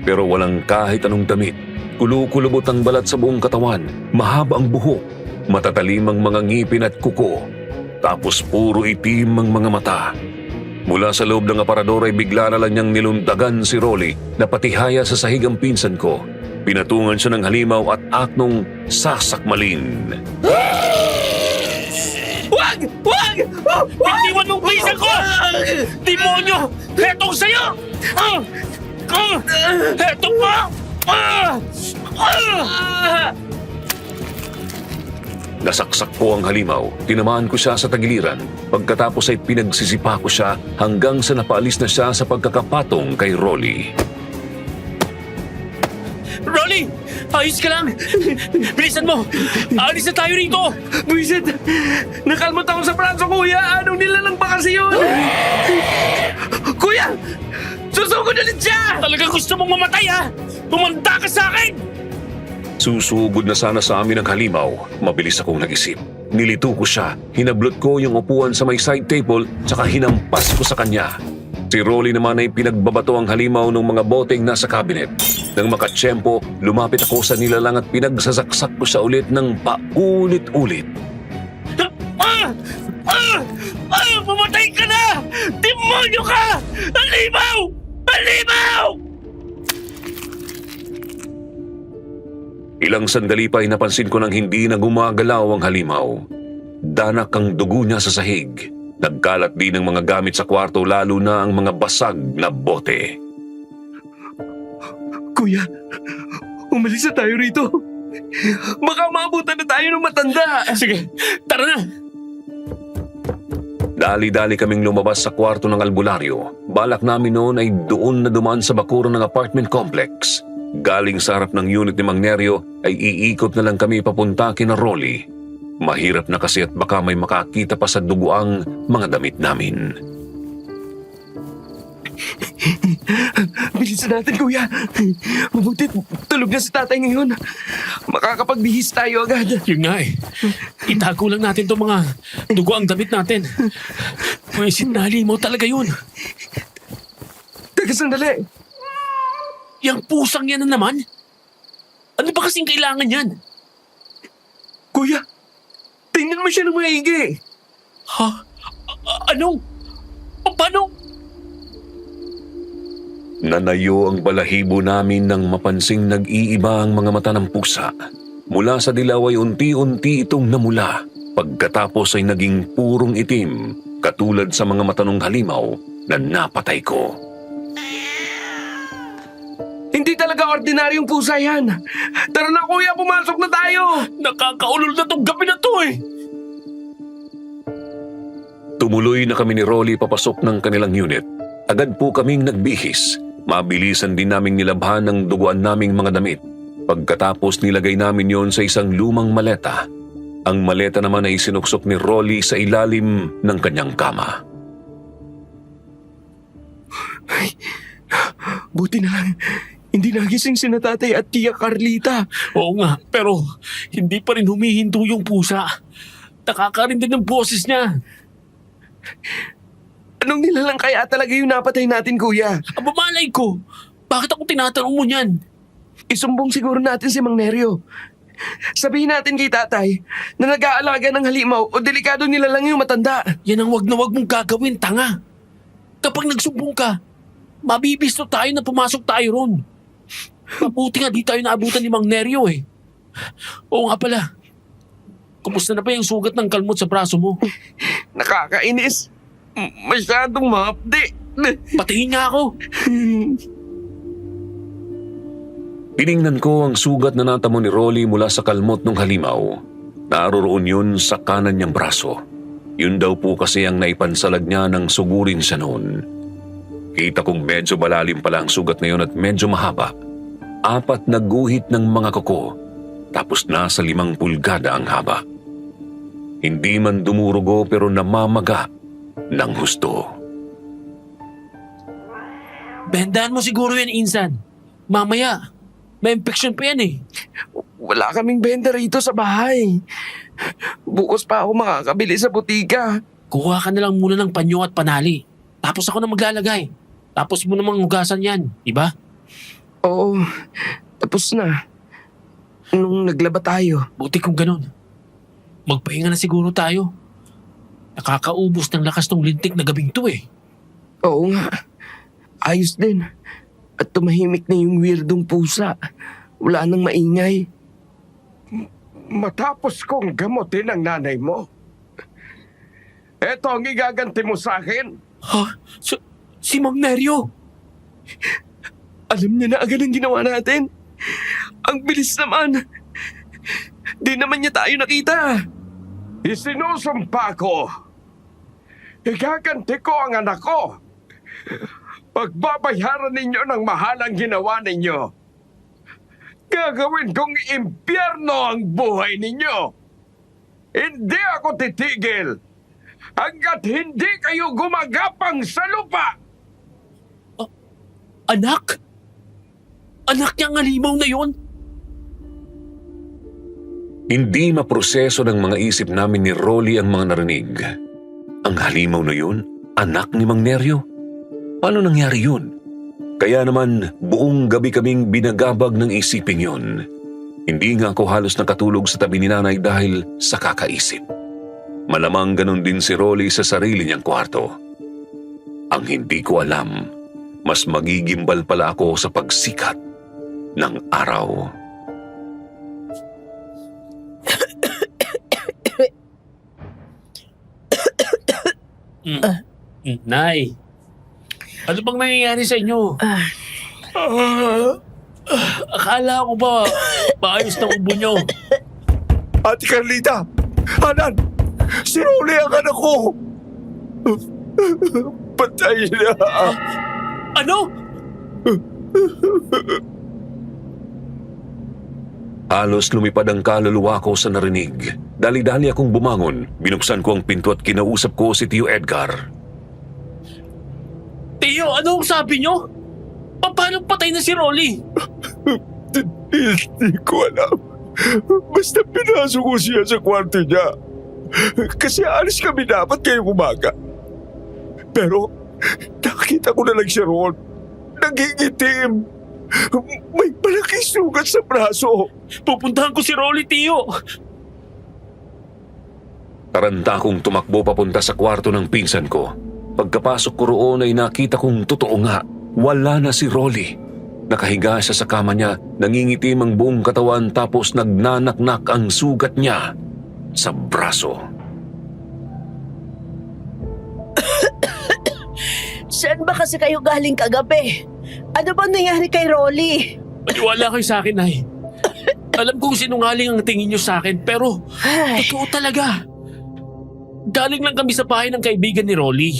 Pero walang kahit anong damit. Kulukulubot ang balat sa buong katawan, mahaba ang buhok, Matatalim ang mga ngipin at kuko. Tapos puro itim ang mga mata. Mula sa loob ng aparador ay bigla na lang niyang nilundagan si Rolly na patihaya sa sahig ang pinsan ko. Pinatungan siya ng halimaw at aknong sasakmalin. Wag! Wag! Bitiwan mong pinsan ko! Demonyo! Hetong sa'yo! Heto pa! Nasaksak ko ang halimaw, tinamaan ko siya sa tagiliran. Pagkatapos ay pinagsisipa ko siya hanggang sa napaalis na siya sa pagkakapatong kay Rolly. Rolly! Ayos ka lang! Bilisan mo! Alis na tayo rito! Buisit! Nakalmot ako sa braso, kuya! Anong nilalang pa kasi yun? Kuya! Susugod ulit siya! Talagang gusto mong mamatay, ha? Pumanda ka sa akin! Susugod na sana sa amin ang halimaw. Mabilis akong nag-isip. Nilito ko siya, hinablot ko yung upuan sa may side table, tsaka hinampas ko sa kanya. Si Rolly naman ay pinagbabato ang halimaw ng mga boteng nasa cabinet. Nang makatsyempo, lumapit ako sa nilalang at pinagsasaksak ko siya ulit ng paulit-ulit. Pumatay ka na! Demonyo ka! Alimaw! Alimaw! Ilang sandali pa ay napansin ko nang hindi na gumagalaw ang halimaw. Danak ang dugo niya sa sahig. Nagkalat din ang mga gamit sa kwarto, lalo na ang mga basag na bote. Kuya, umalis na tayo rito. Baka maabutan na tayo ng matanda. Sige, tara na! Dali-dali kaming lumabas sa kwarto ng albularyo. Balak namin noon ay doon na dumaan sa bakuran ng apartment complex. Galing sa harap ng unit ni Mang Nerio ay iikot na lang kami papunta kina Rolly. Mahirap na kasi at baka may makakita pa sa duguang mga damit namin. Bilisan natin, kuya. Mabuti, tulog na si tatay ngayon. Makakapagbihis tayo agad. Yun nga eh. Itago lang natin itong mga dugo ang damit natin. Pwesit na halimaw talaga yun. Teka, sandali. Yang pusang yan na naman? Ano ba kasing kailangan yan? Kuya, tingnan mo siya ng maigi. Ha? Ano? Paano? Nanayo ang balahibo namin nang mapansing nag-iiba ang mga mata ng pusa. Mula sa dilaw ay unti-unti itong namula. Pagkatapos ay naging purong itim, katulad sa mga mata ng halimaw na napatay ko. Hindi talaga ordinaryong pusa yan. Tara na, kuya, pumasok na tayo. Nakakaulol na tong gabi na to eh. Tumuloy na kami ni Rolly papasok ng kanilang unit. Agad po kaming nagbihis. Mabilisan din naming nilabhan ang duguan naming mga damit. Pagkatapos nilagay namin yon sa isang lumang maleta. Ang maleta naman ay sinuksok ni Rolly sa ilalim ng kanyang kama. Ay, buti na lang. Hindi nagising si Tatay at Tia Carlita. Oo nga, pero hindi pa rin humihinto yung pusa. Nakakarinig ng boses niya. Anong nilalang kaya talaga yung napatay natin, kuya? Aba malay ko, bakit ako tinatanong mo niyan? Isumbong siguro natin si Mang Nerio. Sabihin natin kay tatay na nag-aalaga ng halimaw o delikado nilalang yung matanda. Yan ang wag na wag mong gagawin, tanga. Kapag nagsumbong ka, mabibisto tayo na pumasok tayo ron. Mabuti nga di tayo naabutan ni Mang Nerio eh. Oo nga pala. Kumusta na ba yung sugat ng kalmot sa braso mo? Nakakainis. Masyadong mapdi. Patingin nga ako. Tiningnan ko ang sugat na natamo ni Rolly mula sa kalmot ng halimaw. Naroroon yun sa kanan niyang braso. Yun daw po kasi ang naipansalag niya nang sugurin siya noon. Kita kong medyo malalim pala ang sugat na yun at medyo mahaba. 4 na guhit ng mga kuko, tapos nasa 5 pulgada ang haba. Hindi man dumurugo pero namamaga ng husto. Bendahan mo siguro yan, Insan. Mamaya, may infection pa yan eh. Wala kaming benta rito sa bahay. Bukas pa ako makakabili sa butika. Kuha ka na lang muna ng panyo at panali. Tapos ako na maglalagay. Tapos mo namang hugasan yan, diba? Oo, tapos na. Nung naglaba tayo. Buti kung ganun. magpahinga na siguro tayo. Nakakaubos ng lakas ng lintik na gabing to eh. Oo nga. Ayos din. At tumahimik na yung weirdong pusa. Wala nang maingay. Matapos kong gamutin ang nanay mo, eto ang igaganti mo sa akin. Ha? Si Mang Neryo? Alam niya na agad ang ginawa natin. Ang bilis naman. Di naman niya tayo nakita. Isinusumpa ko. Igaganti ko ang anak ko. Pagbabayaran ninyo ng mahal ang ginawa ninyo. Gagawin kong impyerno ang buhay ninyo. Hindi ako titigil hanggat hindi kayo gumagapang sa lupa. Anak? Anak niyang halimaw na yun? Hindi maproseso ng mga isip namin ni Rolly ang mga narinig. Ang halimaw na yun, anak ni Mang Neryo. Paano nangyari yun? Kaya naman buong gabi kaming binagabag ng isiping yun. Hindi nga ako halos nakatulog sa tabi ni nanay dahil sa kakaisip. Malamang ganun din si Rolly sa sarili niyang kwarto. Ang hindi ko alam, mas magigimbal pala ako sa pagsikat ng araw. Nay, ano bang nangyayari sa inyo? Akala ko ba maayos na ubo nyo? Ate Carlita! Anan! Si Rolly ang anak ko! Patay na! Ano? Halos lumipad ang kaluluwa ko sa narinig. Dali-dali akong bumangon. Binuksan ko ang pinto at kinausap ko si Tio Edgar. Tio, ano ang sabi nyo? Paano patay na si Rolly? Hindi ko alam. Basta pinasok ko siya sa kwarto niya. Kasi alis kami dapat ngayong umaga. Pero nakita ko na lang siya roon. Nagigitim. May malaking sugat sa braso. Pupuntahan ko si Rolly, Tio. Taranta akong tumakbo papunta sa kwarto ng pinsan ko. Pagkapasok ko roon ay nakita kong totoo nga. Wala na si Rolly. Nakahiga siya sa kama niya, nangingitim ang buong katawan tapos nagnanaknak ang sugat niya sa braso. Saan ba kasi kayo galing kagabi? Ano ba nangyari kay Rolly? Maniwala kayo sa akin, Nay. Alam kong sinungaling ang tingin nyo sa akin, pero Ay, totoo talaga. Galing lang kami sa bahay ng kaibigan ni Rolly.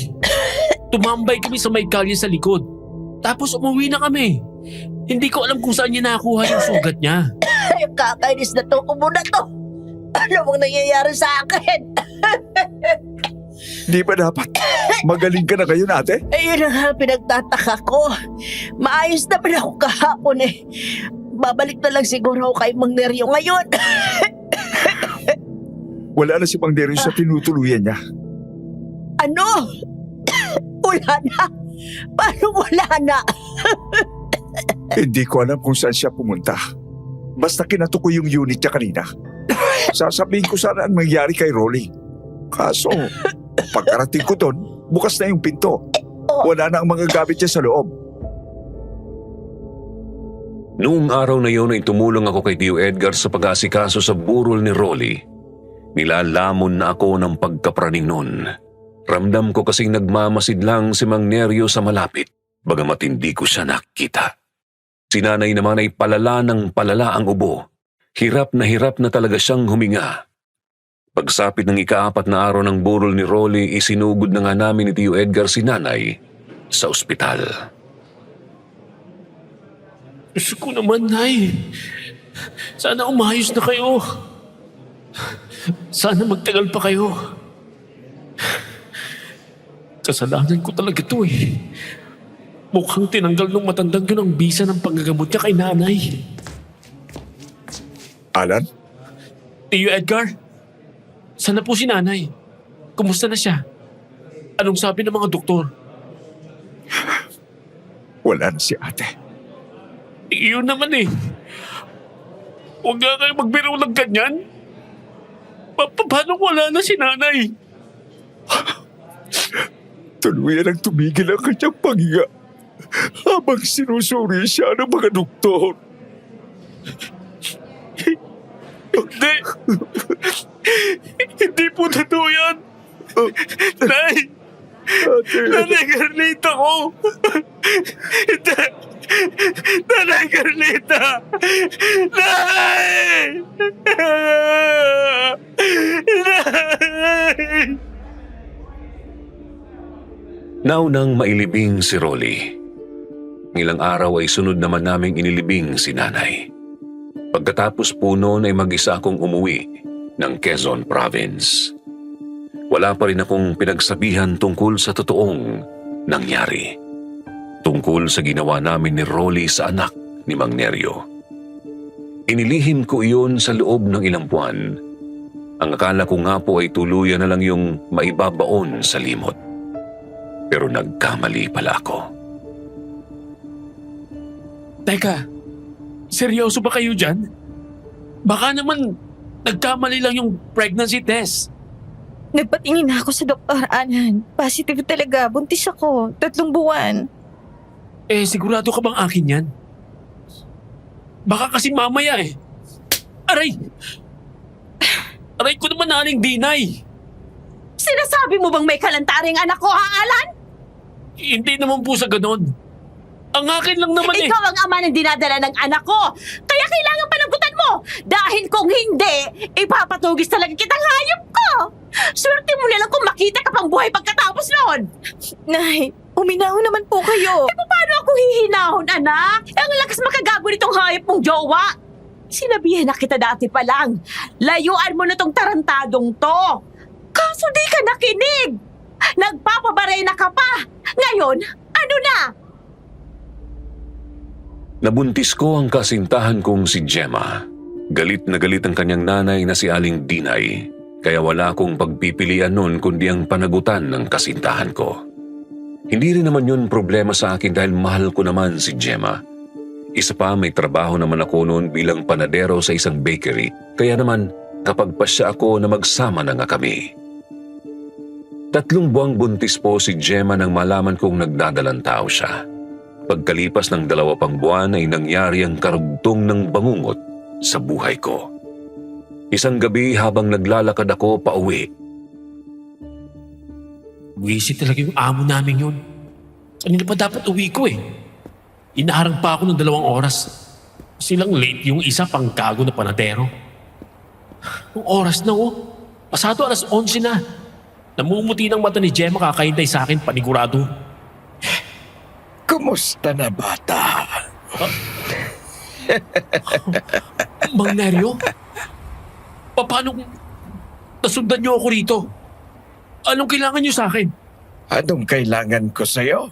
Tumambay kami sa may kalye sa likod. Tapos umuwi na kami. Hindi ko alam kung saan niya nakuha yung sugat niya. yung kakainis na to, ubo na to. Ano bang nangyayari sa akin? Di ba dapat? Magaling ka na ngayon, ate? Ayun ang nga pinagtataka ko. Maayos na pala ako kahapon eh. Babalik na lang siguro ako kay Mang Neryo ngayon. Wala na si Mang Neryo sa tinutuluyan niya. Ano? Wala na? Paano wala na? Hindi ko alam kung saan siya pumunta. Basta kinato ko yung unit niya kanina. Sasabihin ko sana ang mangyari kay Rolly. Kaso, pagkarating ko doon, bukas na yung pinto. Wala na ang mga gamit niya sa loob. Noong araw na yun ay tumulong ako kay Tio Edgar sa pag-asikaso sa burol ni Rolly. Nilalamon na ako ng pagkapraning noon. Ramdam ko kasing nagmamasid lang si Mang Neryo sa malapit, bagamat hindi ko siya nakita. Si nanay naman ay palala ng palala ang ubo. Hirap na talaga siyang huminga. Pagsapit ng ika-4 na araw ng burol ni Rolly, isinugod na nga namin ni Tio Edgar si nanay sa ospital. Gusto ko naman, Nay. Sana umayos na kayo. Sana magtagal pa kayo. Kasalanan ko talaga to eh. Mukhang tinanggal nung matandang yun ang bisa ng panggagamot niya kay nanay. Alan? Tio Edgar, saan na po si nanay? Kumusta na siya? Anong sabi ng mga doktor? Wala na si ate. Iyon naman eh. Huwag nga kayo magbiro ng ganyan. Paano wala na si nanay? Tuluyan ang tumigil ang kanyang paghinga habang sinusuri siya ng mga doktor. Hindi! Hindi po totoo yan! Nay! Nanay Carlita ko! Hindi! Nanay Carlita! Nay! Nay! Naunang mailibing si Rolly. Ilang araw ay sunod naman naming inilibing si nanay. Pagkatapos po noon ay mag-isa akong umuwi ng Quezon Province. Wala pa rin akong pinagsabihan tungkol sa totoong nangyari. Tungkol sa ginawa namin ni Rolly sa anak ni Mang Nerio. Inilihim ko iyon sa loob ng ilang buwan. Ang akala ko nga po ay tuluyan na lang yung maibabaon sa limot. Pero nagkamali pala ako. Teka, seryoso ba kayo dyan? Baka naman nagkamali lang yung pregnancy test. Nagpatingin na ako sa Dr. Anan. Positive talaga. Buntis ako. 3 buwan. Eh, sigurado ka bang akin yan? Baka kasi mamaya eh. Aray! Aray ko naman naling dinay. Sinasabi mo bang may kalantaring anak ko, ha, Alan? Hindi naman po sa ganon. Ang akin lang naman eh. Ikaw ang ama ng dinadala ng anak ko. Kaya kailangan panagutan mo. Dahil kung hindi, ipapatugis talaga kitang hayop ko. Swerte mo na lang kung makita ka pang buhay pagkatapos noon. Nay, uminahon naman po kayo. Paano ako hihinahon, anak? Ang lakas makagago nitong hayop mong jowa. Sinabihan na kita dati pa lang. Layuan mo na tong tarantadong to. Kaso di ka nakinig. Nagpapabarena ka pa. Ngayon, ano na? Nabuntis ko ang kasintahan kong si Gemma. Galit na galit ang kanyang nanay na si Aling Dinay, kaya wala akong pagpipilian nun kundi ang panagutan ng kasintahan ko. Hindi rin naman yun problema sa akin dahil mahal ko naman si Gemma. Isa pa, may trabaho naman ako noon bilang panadero sa isang bakery, kaya naman kapag pasya ako na magsama na nga kami. 3 buwang buntis po si Gemma nang malaman kong nagdadalang tao siya. Pagkalipas ng 2 pang buwan ay nangyari ang karugtong ng bangungot sa buhay ko. Isang gabi habang naglalakad ako pauwi. Wisit talaga yung amo namin yun. Kanina pa dapat uwi ko eh. Inaharang pa ako ng 2 oras. Silang late yung isa pang gago na panadero. Ang oras na oh. Pasado 11:00 na. Namumuti ng mata ni Gemma kakahintay sa akin panigurado. Kumusta na, bata? Mang Nerio? Paano kung nasundan niyo ako rito? Anong kailangan niyo sa akin? Anong kailangan ko sa'yo?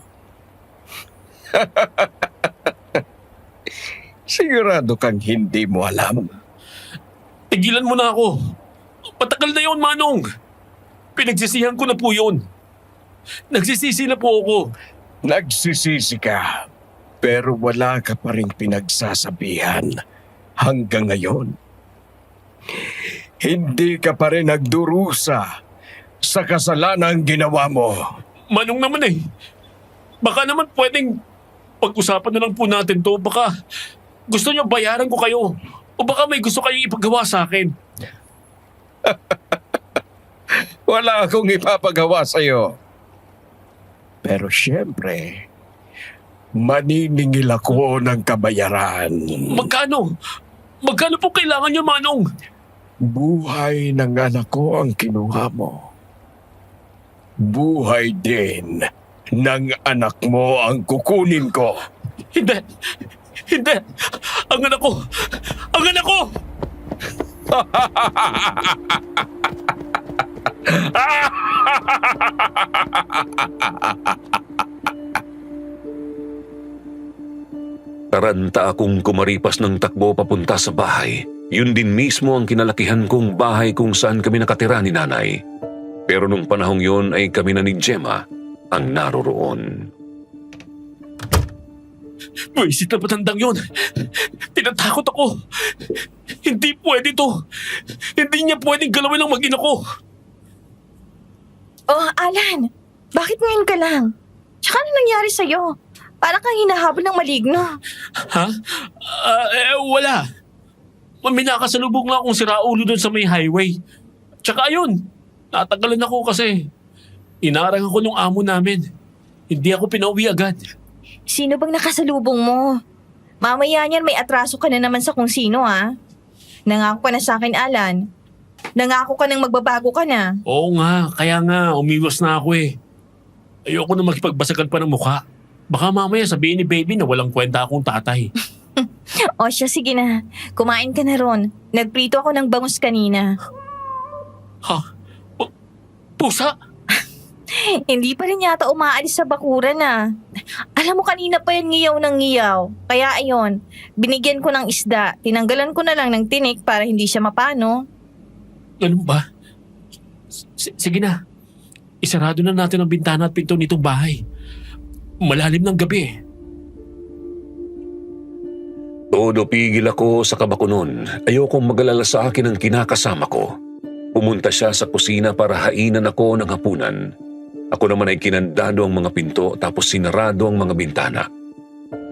Sigurado kang hindi mo alam. Tigilan mo na ako. Patagal na yun, Manong. Pinagsisihan ko na po yun. Nagsisisi na po ako. Nagsisisi ka, pero wala ka pa rin pinagsasabihan hanggang ngayon. Hindi ka pa rin nagdurusa sa kasalanang ginawa mo. Manong naman eh. Baka naman pwedeng pag-usapan na lang po natin to. Baka gusto niyo bayaran ko kayo. O baka may gusto kayong ipagawa sa akin. Wala akong ipapagawa sa'yo. Pero siyempre, maniningil ako ng kabayaran. Magkano? Magkano po kailangan niyo, Manong? Buhay ng anak ko ang kinuha mo. Buhay din ng anak mo ang kukunin ko. Hindi. Hindi. Ang anak ko. Ang anak ko! Taranta akong kumaripas ng takbo papunta sa bahay. Yun din mismo ang kinalakihan kong bahay kung saan kami nakatira ni nanay. Pero nung panahong yun ay kami na ni Gemma ang naroroon. Buisit na patandang yun. Tinatakot ako. Hindi pwede to. Hindi niya pwedeng galawin ang mag-ina ko. Oh, Alan, bakit ngayon ka lang? Tsaka ano nangyari sa'yo? Parang kang hinahabol ng maligno. Ha? Wala. May nakasalubong lang akong siraulo doon sa may highway. Tsaka ayun, natagalan ako kasi inarang ako nung amo namin. Hindi ako pinauwi agad. Sino bang nakasalubong mo? Mamaya niyan may atraso ka na naman sa kung sino, ha? Nangako ka na sa akin, Alan. Nangako ka nang magbabago ka na. Oo nga, kaya nga umiwas na ako eh. Ayoko na makipagbasagan pa ng mukha. Baka mamaya sabihin ni baby na walang kwenta akong tatay. O siya, sige na. Kumain ka na ron. Nagprito ako ng bangus kanina. Ha? Pusa? Hindi pa rin yata umaalis sa bakuran, ah. Alam mo, kanina pa yan ngiyaw ng ngiyaw. Kaya ayon, binigyan ko ng isda. Tinanggalan ko na lang ng tinik para hindi siya mapano. Ganun ba? Sige na. Isarado na natin ang bintana at pinto nitong bahay. Malalim ng gabi eh. Todo pigil ako sa kabakunon. Ayokong mag-alala sa akin ang kinakasama ko. Pumunta siya sa kusina para hainan ako ng hapunan. Ako naman ay kinandado ang mga pinto tapos sinarado ang mga bintana.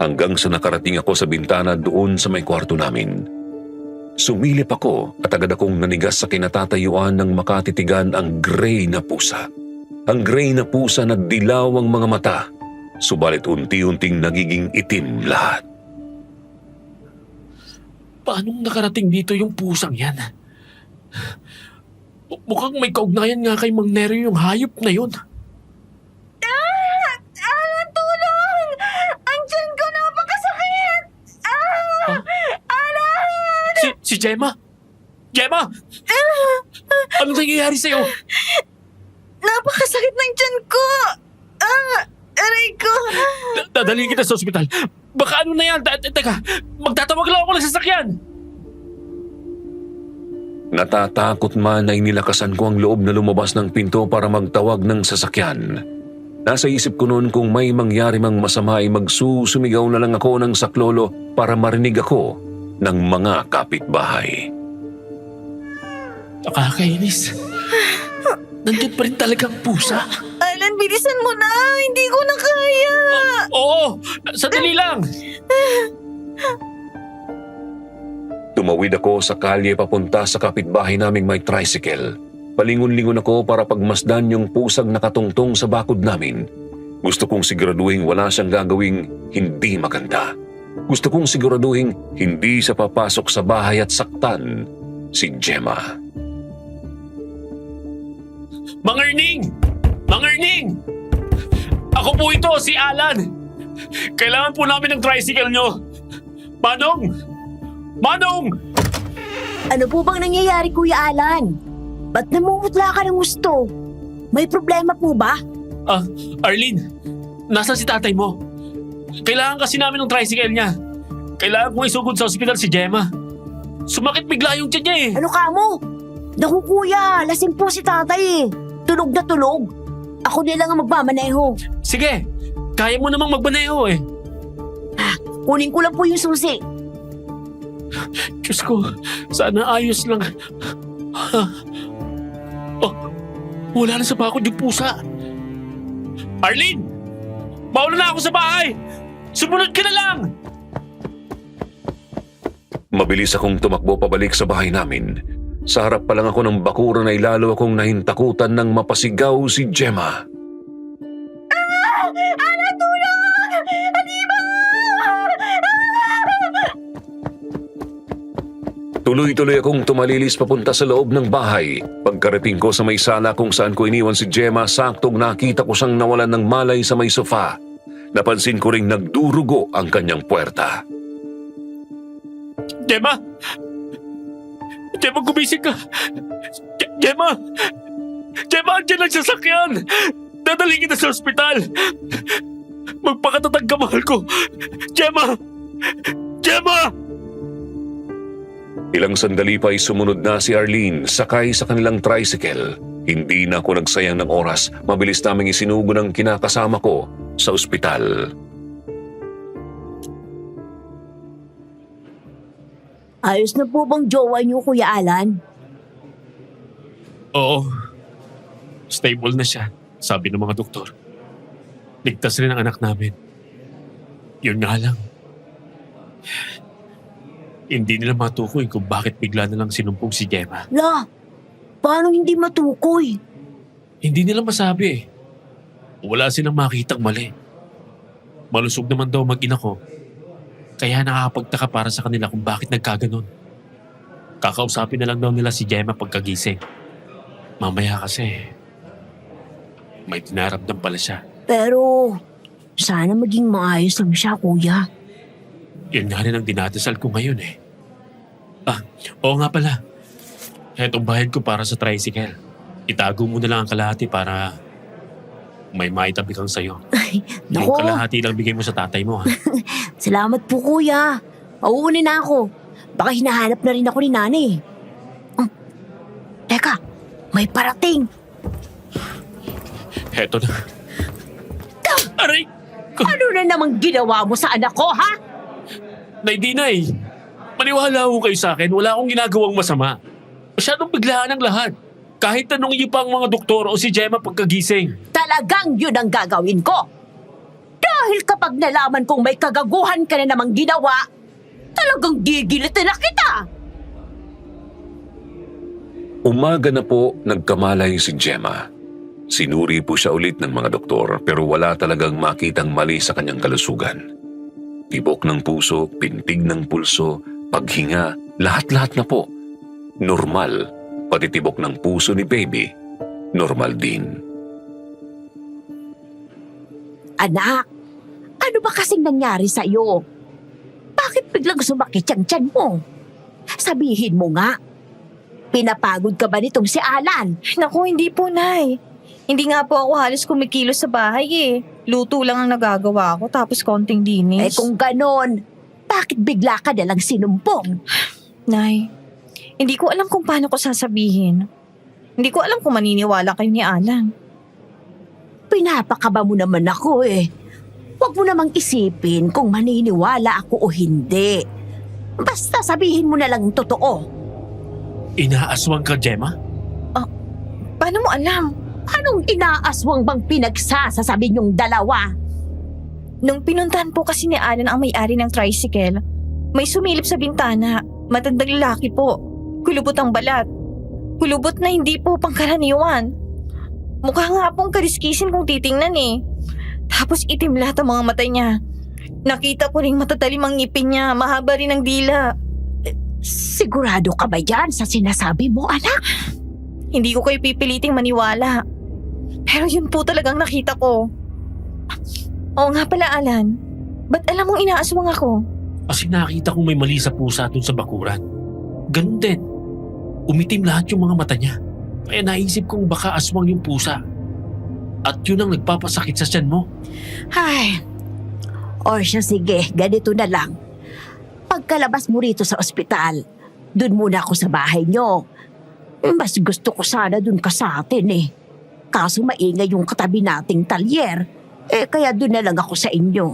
Hanggang sa nakarating ako sa bintana doon sa may kwarto namin. Sumilip ako at agad akong nanigas sa kinatatayuan ng makatitigan ang gray na pusa. Ang gray na pusa na dilaw ang mga mata, subalit unti-unting nagiging itim lahat. Paano nakarating dito yung pusang yan? Mukhang may kaugnayan nga kay Mang Nerio yung hayop na yun. Alan, tulong! Ang tiyan ko napakasakit! Alan! Si Gemma? Gemma! Anong nangyayari sa'yo? Napakasakit ng tiyan ko! Aray ko! Dadalhin kita sa ospital. Baka ano na yan? Teka, magtatawag lang ako ng sasakyan. Natatakot man ay nilakasan ko ang loob na lumabas ng pinto para magtawag ng sasakyan. Nasa isip ko noon kung may mangyari mang masama ay magsusumigaw na lang ako ng saklolo para marinig ako ng mga kapitbahay. Nakakainis. Nandiyan pa rin talagang pusa. Alan, bilisan mo na! Hindi ko na kaya! Oo, sandali lang. Tumawid ako sa kalye papunta sa kapitbahay naming may tricycle. Palingon-lingon ako para pagmasdan yung pusang nakatungtong sa bakod namin. Gusto kong siguraduhin wala siyang gagawing hindi maganda. Gusto kong siguraduhin hindi siya papasok sa bahay at saktan si Gemma. Mang Erning! Mang Erning! Ako po ito, si Alan. Kailangan po namin ng tricycle nyo. Manong! Manong! Ano po bang nangyayari, Kuya Alan? Ba't namumutla ka ng gusto? May problema po ba? Arlene, nasaan si tatay mo? Kailangan kasi namin ng tricycle niya. Kailangan kong isugod sa ospital si Gemma. Sumakit bigla yung tiyan niya eh. Ano ka mo? Naku kuya, lasing po si tatay eh. Tulog na tulog. Ako na lang ang magmamaneho. Sige, kaya mo namang magmaneho eh. Kunin ko lang po yung susi. Diyos ko, sana ayos lang. Oh, wala na sa bakod yung pusa. Arlene! Mauna na ako sa bahay! Sumunod ka na lang! Mabilis akong tumakbo pabalik sa bahay namin. Sa harap pa lang ako ng bakuran ay lalo akong nahintakutan nang mapasigaw si Gemma. Alan, tulong! Halima! Tuloy-tuloy akong tumalilis papunta sa loob ng bahay. Pagkarating ko sa may sala kung saan ko iniwan si Gemma, saktong nakita ko siyang nawalan ng malay sa may sofa. Napansin ko ring nagdurugo ang kanyang puwerta. Gemma! Gemma, gumising ka! Gemma! Gemma, andyan ang sasakyan! Dadalhin kita sa ospital! Magpakatatag ka, mahal ko! Gemma! Gemma! Ilang sandali pa ay sumunod na si Arlene sakay sa kanilang tricycle. Hindi na ako nagsayang ng oras. Mabilis naming isinugo ng kinakasama ko sa ospital. Ayos na po bang jowa niyo, Kuya Alan? Oo. Stable na siya, sabi ng mga doktor. Ligtas rin ang anak namin. Yun nga lang. Hindi nila matukoy kung bakit bigla na lang sinumpong si Gemma. La, paano hindi matukoy? Hindi nila masabi eh. Wala silang makitang mali. Malusog naman daw mag-ina ko. Kaya nakakapagtaka para sa kanila kung bakit nagkaganon. Kakausapin na lang daw nila si Gemma pagkagising. Mamaya kasi, may dinaramdam pala siya. Pero, sana maging maayos lang siya, Kuya. Yun nga rin ang dinadasal ko ngayon eh. Oo nga pala. Etong bayad ko para sa tricycle. Itago mo na lang ang kalahati para may maitabi kang sayo. Yung Nako, kalahati lang bigay mo sa tatay mo ha. salamat po, Kuya. Mauuni na ako. Baka hinahanap na rin ako ni Nanay. Teka, may parating. Heto na. Aray! Ano na namang ginawa mo sa anak ko, ha? Nay Dinay, maniwala ho kayo sa akin, wala akong ginagawang masama. Masyadong biglaan ang lahat. Kahit tanongin niyo pa ang mga doktor o si Gemma pagkagising. Talagang yun ang gagawin ko. Dahil kapag nalaman kong may kagaguhan ka na namang ginawa, talagang gigilitin na kita. Umaga na po nagkamalay si Gemma. Sinuri po siya ulit ng mga doktor pero wala talagang makitang mali sa kanyang kalusugan. Tibok ng puso, pintig ng pulso, paghinga, lahat-lahat na po. Normal, pati tibok ng puso ni baby, normal din. Anak, ano ba kasing nangyari sa'yo? Bakit biglang sumakit ang tiyan mo? Sabihin mo nga, pinapagod ka ba nitong si Alan? Naku, hindi po, Nay. Hindi nga po ako halos kumikilos sa bahay eh. Luto lang ang nagagawa ko tapos konting dinis. Kung ganon, bakit bigla ka nalang sinumpong? Nay, hindi ko alam kung paano ko sasabihin. Hindi ko alam kung maniniwala kayo ni Alan. Pinapakaba mo naman ako eh. Huwag mo namang isipin kung maniniwala ako o hindi. Basta sabihin mo na lang ang totoo. Inaaswang ka, Gemma? Paano mo alam? Anong inaaswang bang pinagsasasabi niyong dalawa? Nung pinuntahan po kasi ni Alan ang may-ari ng tricycle, may sumilip sa bintana. Matandang lalaki po. Kulubot ang balat. Kulubot na hindi po pangkaraniwan. Mukha nga pong kariskisin kung titingnan eh. Tapos itim lahat ang mga mata niya. Nakita ko rin matatalim ang ngipin niya, mahaba rin ang dila. Sigurado ka ba yan sa sinasabi mo, anak? Hindi ko kayo pipiliting maniwala. Pero yun po talagang nakita ko. Oo nga pala, Alan. Ba't alam mong inaaswang ako? Kasi nakita kong may mali sa pusa dun sa bakuran. Ganun din. Umitim lahat yung mga mata niya. Kaya naisip kong baka aswang yung pusa. At yun ang nagpapasakit sa tiyan mo. Ay, o siya sige, ganito na lang. Pagkalabas mo rito sa ospital, dun muna ako sa bahay niyo. Mas gusto ko sana dun ka sa atin eh. Kaso maingay yung katabi nating talyer. Kaya dun na lang ako sa inyo.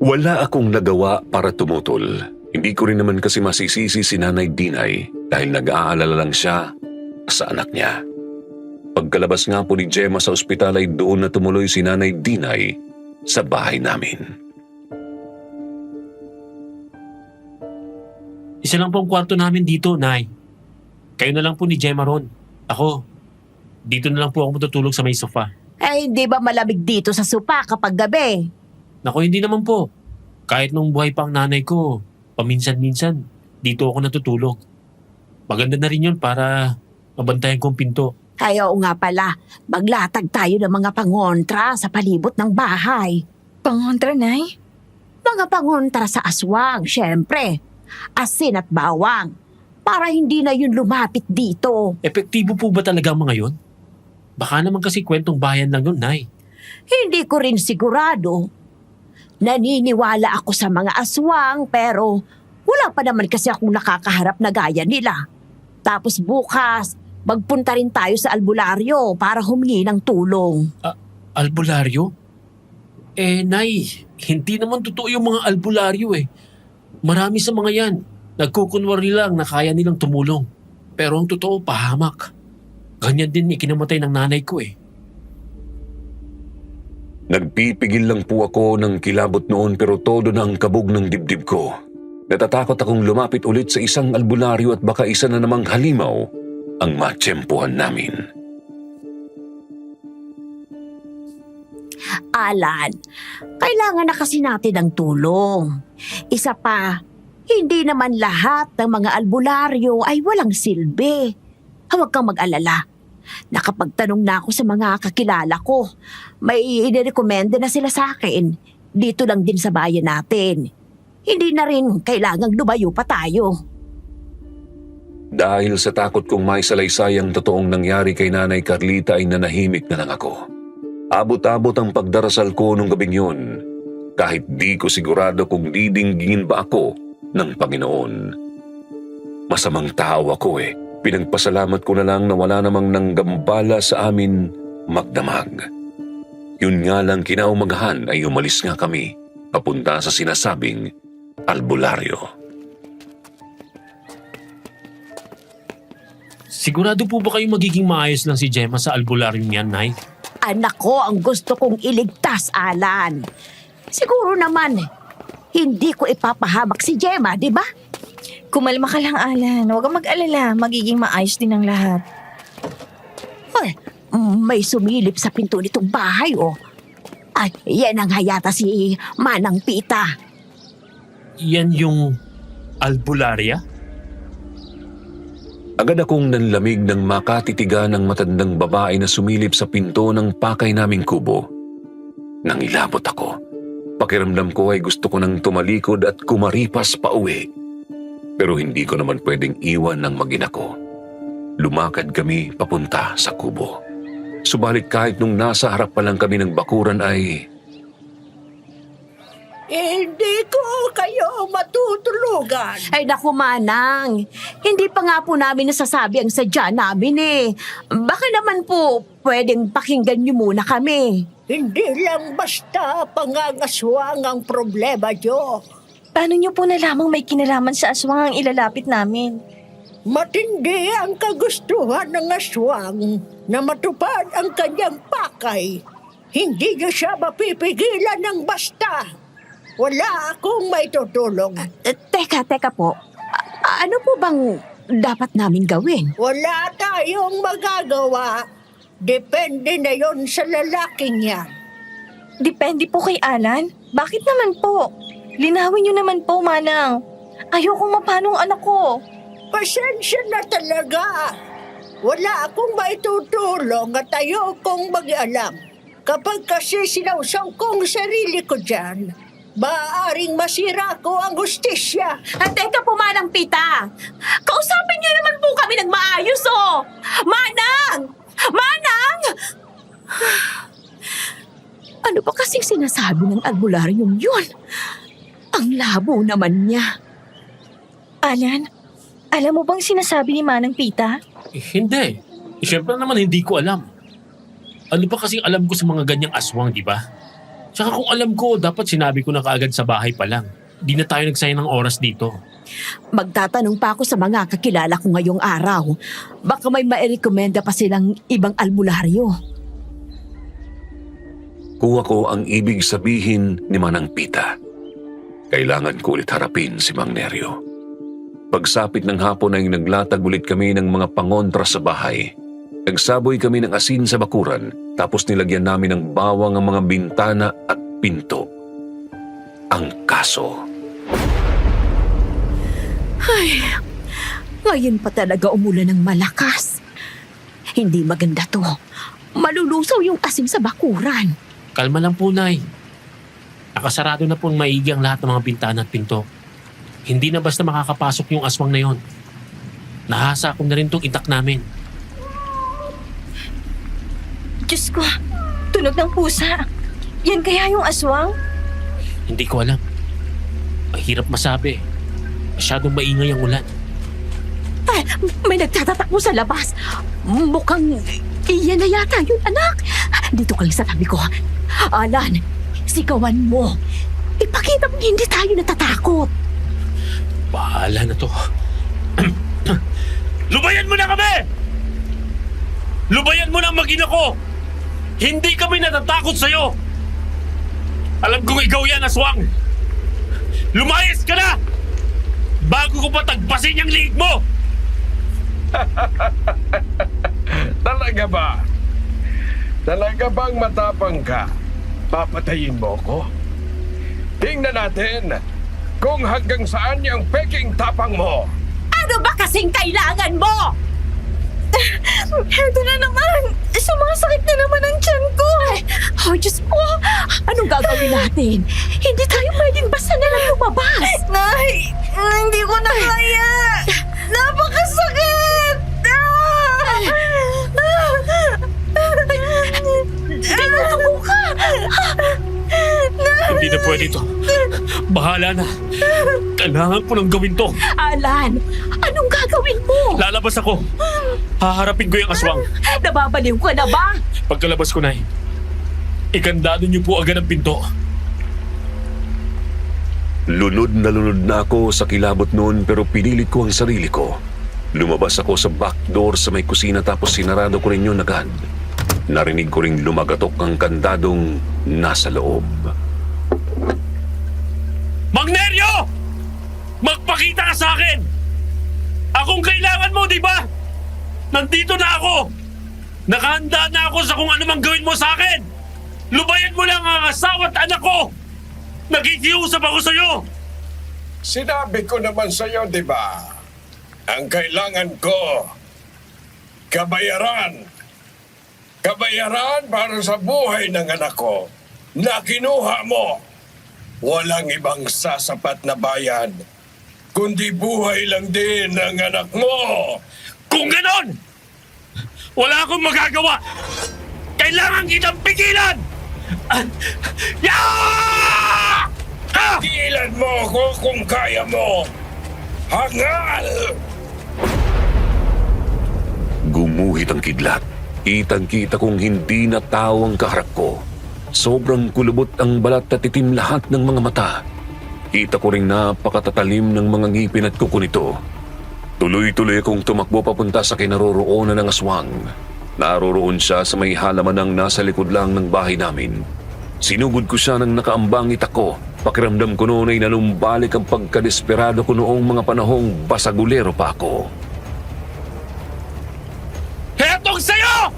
Wala akong nagawa para tumutol. Hindi ko rin naman kasi masisisi si Nanay Dinay dahil nag-aalala lang siya sa anak niya. Pagkalabas nga po ni Gemma sa ospital ay doon na tumuloy si Nanay Dinay sa bahay namin. Isa lang po ang kwarto namin dito, Nay. Kayo na lang po ni Gemma ron. Ako, dito na lang po ako matutulog sa may sofa. Hindi ba malamig dito sa sopa kapag gabi? Naku, hindi naman po. Kahit nung buhay pa ang nanay ko, paminsan-minsan, dito ako natutulog. Maganda na rin yun para mabantayan kong pinto. Oo nga pala, maglatag tayo ng mga pangontra sa palibot ng bahay. Pangontra, Nay? Mga pangontra sa aswang, syempre. Asin at bawang. Para hindi na yun lumapit dito. Epektibo po ba talaga ang mga yun? Baka naman kasi kwentong bayan lang yun, Nay. Hindi ko rin sigurado. Naniniwala ako sa mga aswang pero wala pa naman kasi akong nakakaharap na gaya nila. Tapos bukas, magpunta rin tayo sa albularyo para humingi ng tulong. Albularyo? Nay, hindi naman totoo yung mga albularyo eh. Marami sa mga yan. Nagkukunwari lang na kaya nilang tumulong. Pero ang totoo, pahamak. Ganyan din ikinamatay ng nanay ko eh. Nagpipigil lang po ako ng kilabot noon pero todo na ang kabog ng dibdib ko. Natatakot akong lumapit ulit sa isang albularyo at baka isa na namang halimaw ang matsyempuhan namin. Alan, kailangan na kasi natin ng tulong. Isa pa, hindi naman lahat ng mga albularyo ay walang silbi. Huwag kang mag-alala. Nakapagtanong na ako sa mga kakilala ko. May inirekomenda na sila sa akin. Dito lang din sa bayan natin. Hindi na rin kailangang lumayo pa tayo. Dahil sa takot kong may salaysay ang totoong nangyari kay Nanay Carlita ay nanahimik na lang ako. Abot-abot ang pagdarasal ko nung gabing yun. Kahit di ko sigurado kung didinggin ba ako ng Panginoon. Masamang tao ako eh. Pinagpasalamat ko na lang na wala namang nanggambala sa amin magdamag. Yun nga lang kinaumagahan ay umalis nga kami papunta sa sinasabing albularyo. Sigurado po ba kayo magiging maayos lang si Gemma sa albularyo niyan, Nay? Anak ko ang gusto kong iligtas, Alan. Siguro naman, hindi ko ipapahamak si Gemma, di ba? Kumalma ka lang, Alan. Huwag kang mag-alala. Magiging maayos din ang lahat. Ay, may sumilip sa pinto nitong bahay, oh. Ay, yan ang hayata si Manang Pita. Yan yung albularya? Agad akong nanlamig ng makatitigan ng matandang babae na sumilip sa pinto ng pakay naming kubo. Nangilabot ako. Pakiramdam ko ay gusto ko nang tumalikod at kumaripas pa uwi. Pero hindi ko naman pwedeng iwan ng mag-ina ko. Lumakad kami papunta sa kubo. Subalit kahit nung nasa harap pa lang kami ng bakuran ay... Hindi ko kayo matutulugan. Ay naku, Manang. Hindi pa nga po namin nasasabi ang sadya namin eh. Baka naman po pwedeng pakinggan niyo muna kami. Hindi lang basta pangangaswang ang problema nyo. Paano niyo po nalamang may kinalaman sa aswang ang ilalapit namin? Matindi ang kagustuhan ng aswang na matupad ang kanyang pakay. Hindi niyo siya mapipigilan ng basta. Wala akong may tutulong. Teka po. Ano po bang dapat namin gawin? Wala tayong magagawa. Depende na yon sa lalaking yan. Depende po kay Alan. Bakit naman po? Linawin niyo naman po, Manang. Ayokong mapanong anak ko. Pasensya na talaga. Wala akong maitutulong at ayokong mag-alam. Kapag kasi sinausaw kong sarili ko dyan, maaaring masira ko ang hustisya. Teka po, Manang Pita. Kausapin niyo naman po kami ng maayos, oh. Manang! Manang! Ano ba kasing sinasabi ng albularyong yun? Ang labo naman niya. Alan, alam mo bang sinasabi ni Manang Pita? Hindi. Siyempre naman hindi ko alam. Ano pa kasing alam ko sa mga ganyang aswang, di ba? Tsaka kung alam ko, dapat sinabi ko na kaagad sa bahay pa lang. Di na tayo nagsayang ng oras dito. Magtatanong pa ako sa mga kakilala ko ngayong araw. Baka may mairekomenda pa silang ibang albularyo. Kuha ko ang ibig sabihin ni Manang Pita. Kailangan ko ulit harapin si Mang Neryo. Pagsapit ng hapon ay naglatag ulit kami ng mga pangontra sa bahay. Nagsaboy kami ng asin sa bakuran, tapos nilagyan namin ng bawang ang mga bintana at pinto. Ang kaso... Ay, ngayon pa talaga umulan ng malakas. Hindi maganda to. Malulusaw yung asin sa bakuran. Kalma lang po, Nay. Nakasarado na pong maigi ang lahat ng mga bintana at pinto. Hindi na basta makakapasok yung aswang na yon. Nahasa ko na rin tong itak namin. Diyos ko, tunog ng pusa. Yan kaya yung aswang? Hindi ko alam. Mahirap masabi. Masyadong maingay ang ulan. Ay, may nagtatatakbo sa labas. Mukhang iyan na yata yun, anak. Dito ka lang sa tabi ko. Alan, Sigawan mo. Ipakita mo hindi tayo natatakot. Bahala na to. Lubayan mo na kami! Lubayan mo na ang mag-ina ko! Hindi kami natatakot sa'yo! Alam kong ikaw yan, aswang! Lumayas ka na! Bago ko pa tagpasin yung liig mo! Talaga ba? Talaga bang matapang ka? Papatayin mo ko? Tingnan natin kung hanggang saan yung peking tapang mo. Ano ba kasing kailangan mo? Heto na naman! Sumasakit na naman ang tiyan ko! Oh, Diyos po! Anong gagawin natin? Hindi tayo pwedeng basta na lang lumabas. Nay! Hindi ko na kaya! Napakasakit! Tinutuko ka! Hindi na pwede ito. Bahala na. Kailangan ko nang gawin to. Alan, anong gagawin mo? Lalabas ako. Haharapin ko yung aswang. Nababaliw ka na ba? Pagkalabas ko, Nay, ikandado niyo po agad ang pinto. Lunod na ako sa kilabot noon pero pinilit ko ang sarili ko. Lumabas ako sa back door sa may kusina tapos sinarado ko rin yun agad. Narinig ko ring lumagatok ang kandadong nasa loob. Mang Neryo! Magpakita ka sa akin! Akong kailangan mo, di ba? Nandito na ako! Nakahanda na ako sa kung ano mang gawin mo sa akin! Lubayan mo lang ang asawa at anak ko! Nakikiusap ako sa'yo! Sinabi ko naman sa'yo, di ba? Ang kailangan ko, kabayaran. Kabayaran para sa buhay ng anak ko na kinuha mo. Walang ibang sasapat na bayan, kundi buhay lang din ng anak mo. Kung ganon, wala akong magagawa! Kailangan kitang pigilan! Yeah! Pigilan mo ako kung kaya mo. Hangal! Gumuhit ang kidlat. Kitang-kita kong hindi na tao ang kaharap ko. Sobrang kulubot ang balat at itim lahat ng mga mata. Kita ko ring napakatatalim ng mga ngipin at kuko nito. Tuloy-tuloy akong tumakbo papunta sa kinaroroonan ng aswang. Naroroon siya sa may halaman ng nasa likod lang ng bahay namin. Sinugod ko siya ng nakaambang itak ko. Pakiramdam ko noon ay nanumbalik ang pagkadesperado ko noong mga panahong basagulero pa ako. Hetong sa'yo!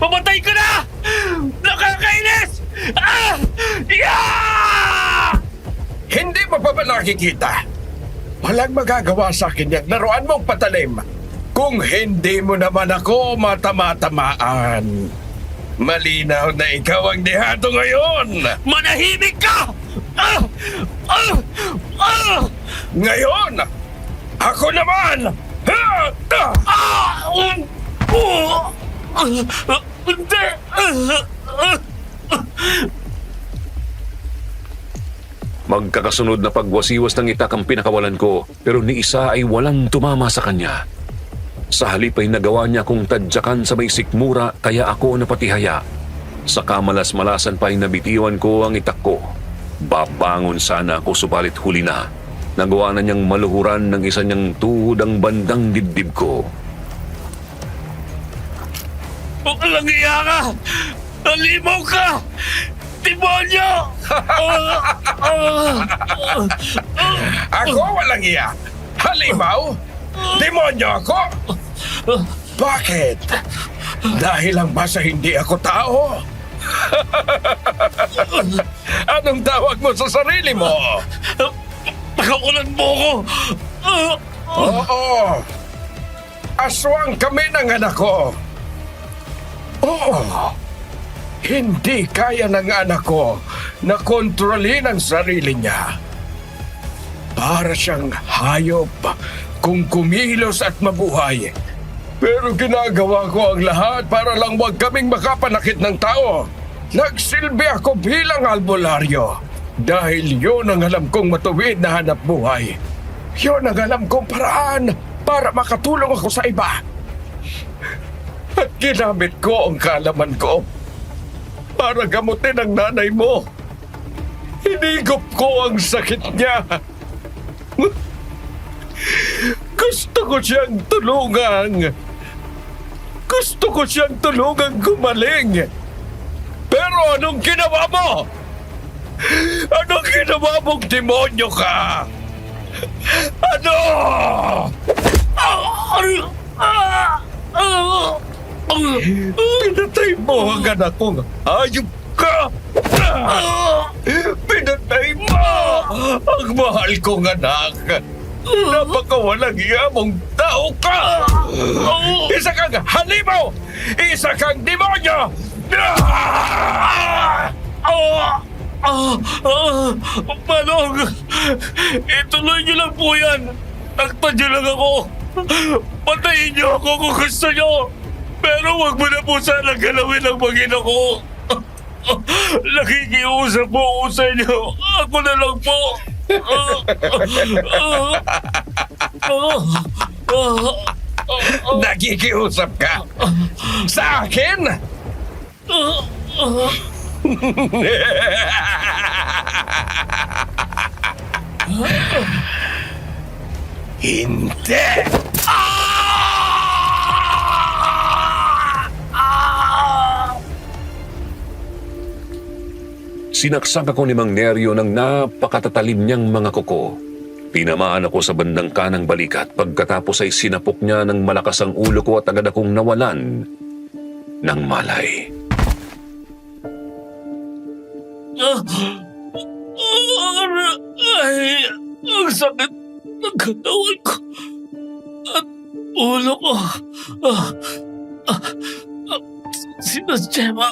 Mamatay ka na! Nakakainis! Yeah! Hindi mo pa ba nakikita? Walang magagawa sa akin yung laruan mong patalim. Kung hindi mo naman ako matama-tamaan. Malinaw na ikaw ang dehado ngayon. Manahimik ka! Ngayon, ako naman! Hindi! Magkakasunod na pagwasiwas ng itak ang pinakawalan ko pero ni isa ay walang tumama sa kanya. Sa halip ay nagawa niya akong tadyakan sa may sikmura kaya ako napatihaya. Sa kamalas-malasan pa ay nabitiwan ko ang itak ko. Babangon sana ako subalit huli na. Nagawa na niyang maluhuran ng isa niyang tuhod ang bandang dibdib ko. Walang iya ka! Nalimaw ka! Demonyo! Ako walang iya. Halimaw? Demonyo ako? Bakit? Dahil lang ba sa hindi ako tao? Anong tawag mo sa sarili mo? Pakakulan mo ko! Oo. Aswang kami ng anak ko. Oo. Hindi kaya ng anak ko na kontrolin ang sarili niya. Para siyang hayop kung kumilos at mabuhay. Pero ginagawa ko ang lahat para lang wag kaming makapanakit ng tao. Nagsilbi ako bilang albularyo. Dahil yun ang alam kong matuwid na hanap buhay. Yun ang alam kong paraan para makatulong ako sa iba. At ginamit ko ang kaalaman ko para gamutin ang nanay mo. Hinigop ko ang sakit niya. Gusto ko siyang tulungan. Gusto ko siyang tulungan gumaling. Pero anong ginawa mo? Anong ginawa mong demonyo ka? Ano? Pinatay mo ang anak kong hayop ka! Pinatay mo ang mahal kong anak! Napakawalang iya mong tao ka! Isa kang halimaw! Isa kang demonyo! Manong, ituloy niyo lang po yan. Takpan niyo lang ako. Patayin niyo ako kung gusto niyo. Pero wag mo na po sana galawin ang magina ko. Nakikiusap po ako sa inyo. Ako na lang po. Nakikiusap ka? Sa akin? Hindi! Sinaksak ako ni Mang Neryo ng napakatatalim niyang mga kuko. Tinamaan ako sa bandang kanang balikat pagkatapos ay sinapok niya ng malakas ang ulo ko at agad akong nawalan ng malay. Ay, ang sakit ng katawan ko at ulo ko. Sina Gemma.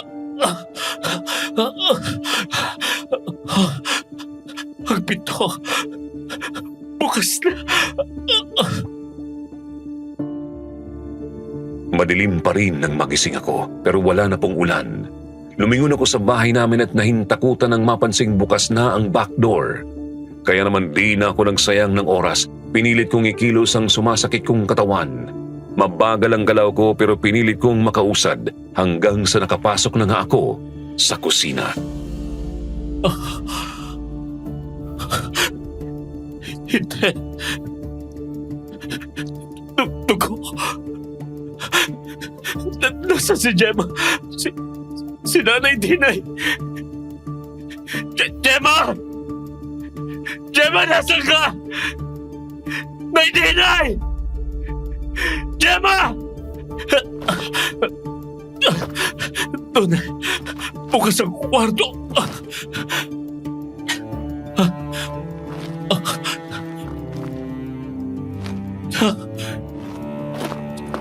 Ang pinto. Bukas na. Madilim pa rin nang magising ako pero wala na pong ulan. Lumingon ako sa bahay namin at nahintakutan ng mapansing bukas na ang back door. Kaya naman di na ako nagsayang ng oras. Pinilit kong ikilos ang sumasakit kong katawan. Mabagal ang galaw ko pero pinilit kong makausad hanggang sa nakapasok na nga ako sa kusina. Hindi. Dugo. Nasa si Gemma? Si Nanay Dinay. Gemma! Gemma, nasan ka? Nay Dinay! Gemma! Doon. Bukas ang kwarto.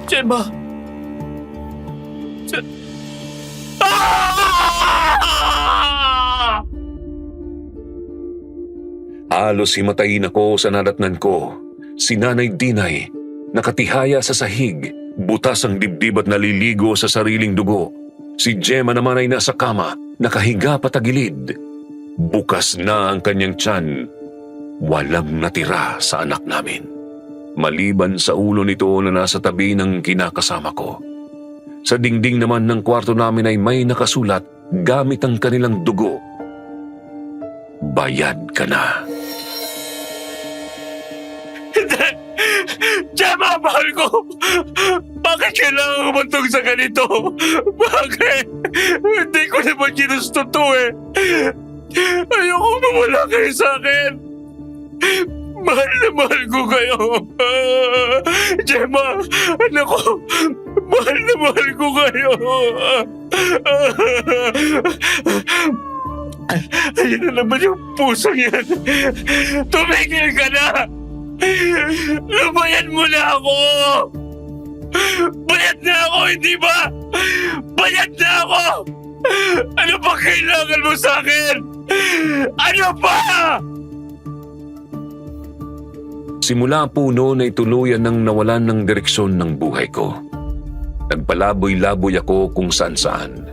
Gemma! Halos himatayin ako sa nadatnan ko. Si Nanay Dinay, nakatihaya sa sahig, butas ang dibdib at naliligo sa sariling dugo. Si Gemma naman ay nasa kama, nakahiga patagilid. Bukas na ang kanyang tiyan. Walang natira sa anak namin. Maliban sa ulo nito na nasa tabi ng kinakasama ko. Sa dingding naman ng kwarto namin ay may nakasulat gamit ang kanilang dugo. Bayad ka na. Gemma, mahal ko! Bakit kailangan kumantong sa ganito? Bakit? Hindi ko naman ginusto to eh. Ayoko mawala kayo sa akin. Mahal na mahal ko kayo. Gemma, anak ko, mahal na mahal ko kayo. Ayun na naman yung pusong yan. Tumigil ka na! Lubayan mo na ako! Bayad na ako, hindi ba? Bayad na ako! Ano pa kailangan mo sa akin? Ano pa? Simula po noon ay tuluyan nang nawalan ng direksyon ng buhay ko. Nagpalaboy-laboy ako kung saan-saan.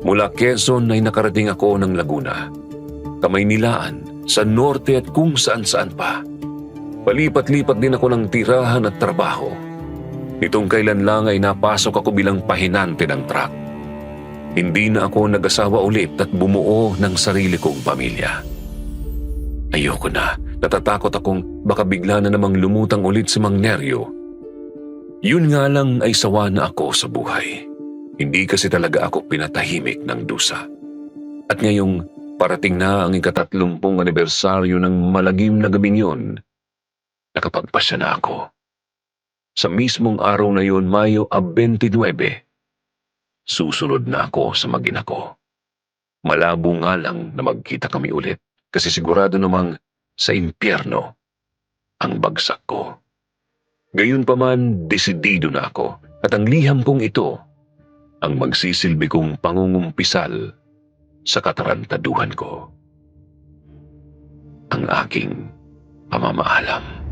Mula Quezon ay nakarating ako ng Laguna. Kamaynilaan, sa norte at kung saan-saan pa. Palipat-lipat din ako ng tirahan at trabaho. Nitong kailan lang ay napasok ako bilang pahinante ng truck. Hindi na ako nag-asawa ulit at bumuo ng sarili kong pamilya. Ayoko na. Natatakot akong baka bigla na namang lumutang ulit si Mang Neryo. Yun nga lang ay sawa na ako sa buhay. Hindi kasi talaga ako pinatahimik ng dusa. At ngayong parating na ang ika-30 anibersaryo ng malagim na gabing yun, nakapagpasya na ako. Sa mismong araw na yun, Mayo 29, susunod na ako sa mag-ina ko. Malabo nga lang na magkita kami ulit kasi sigurado namang sa impyerno ang bagsak ko. Gayunpaman, desidido na ako at ang liham kong ito ang magsisilbi kong pangungumpisal sa katarantaduhan ko. Ang aking pamamaalam.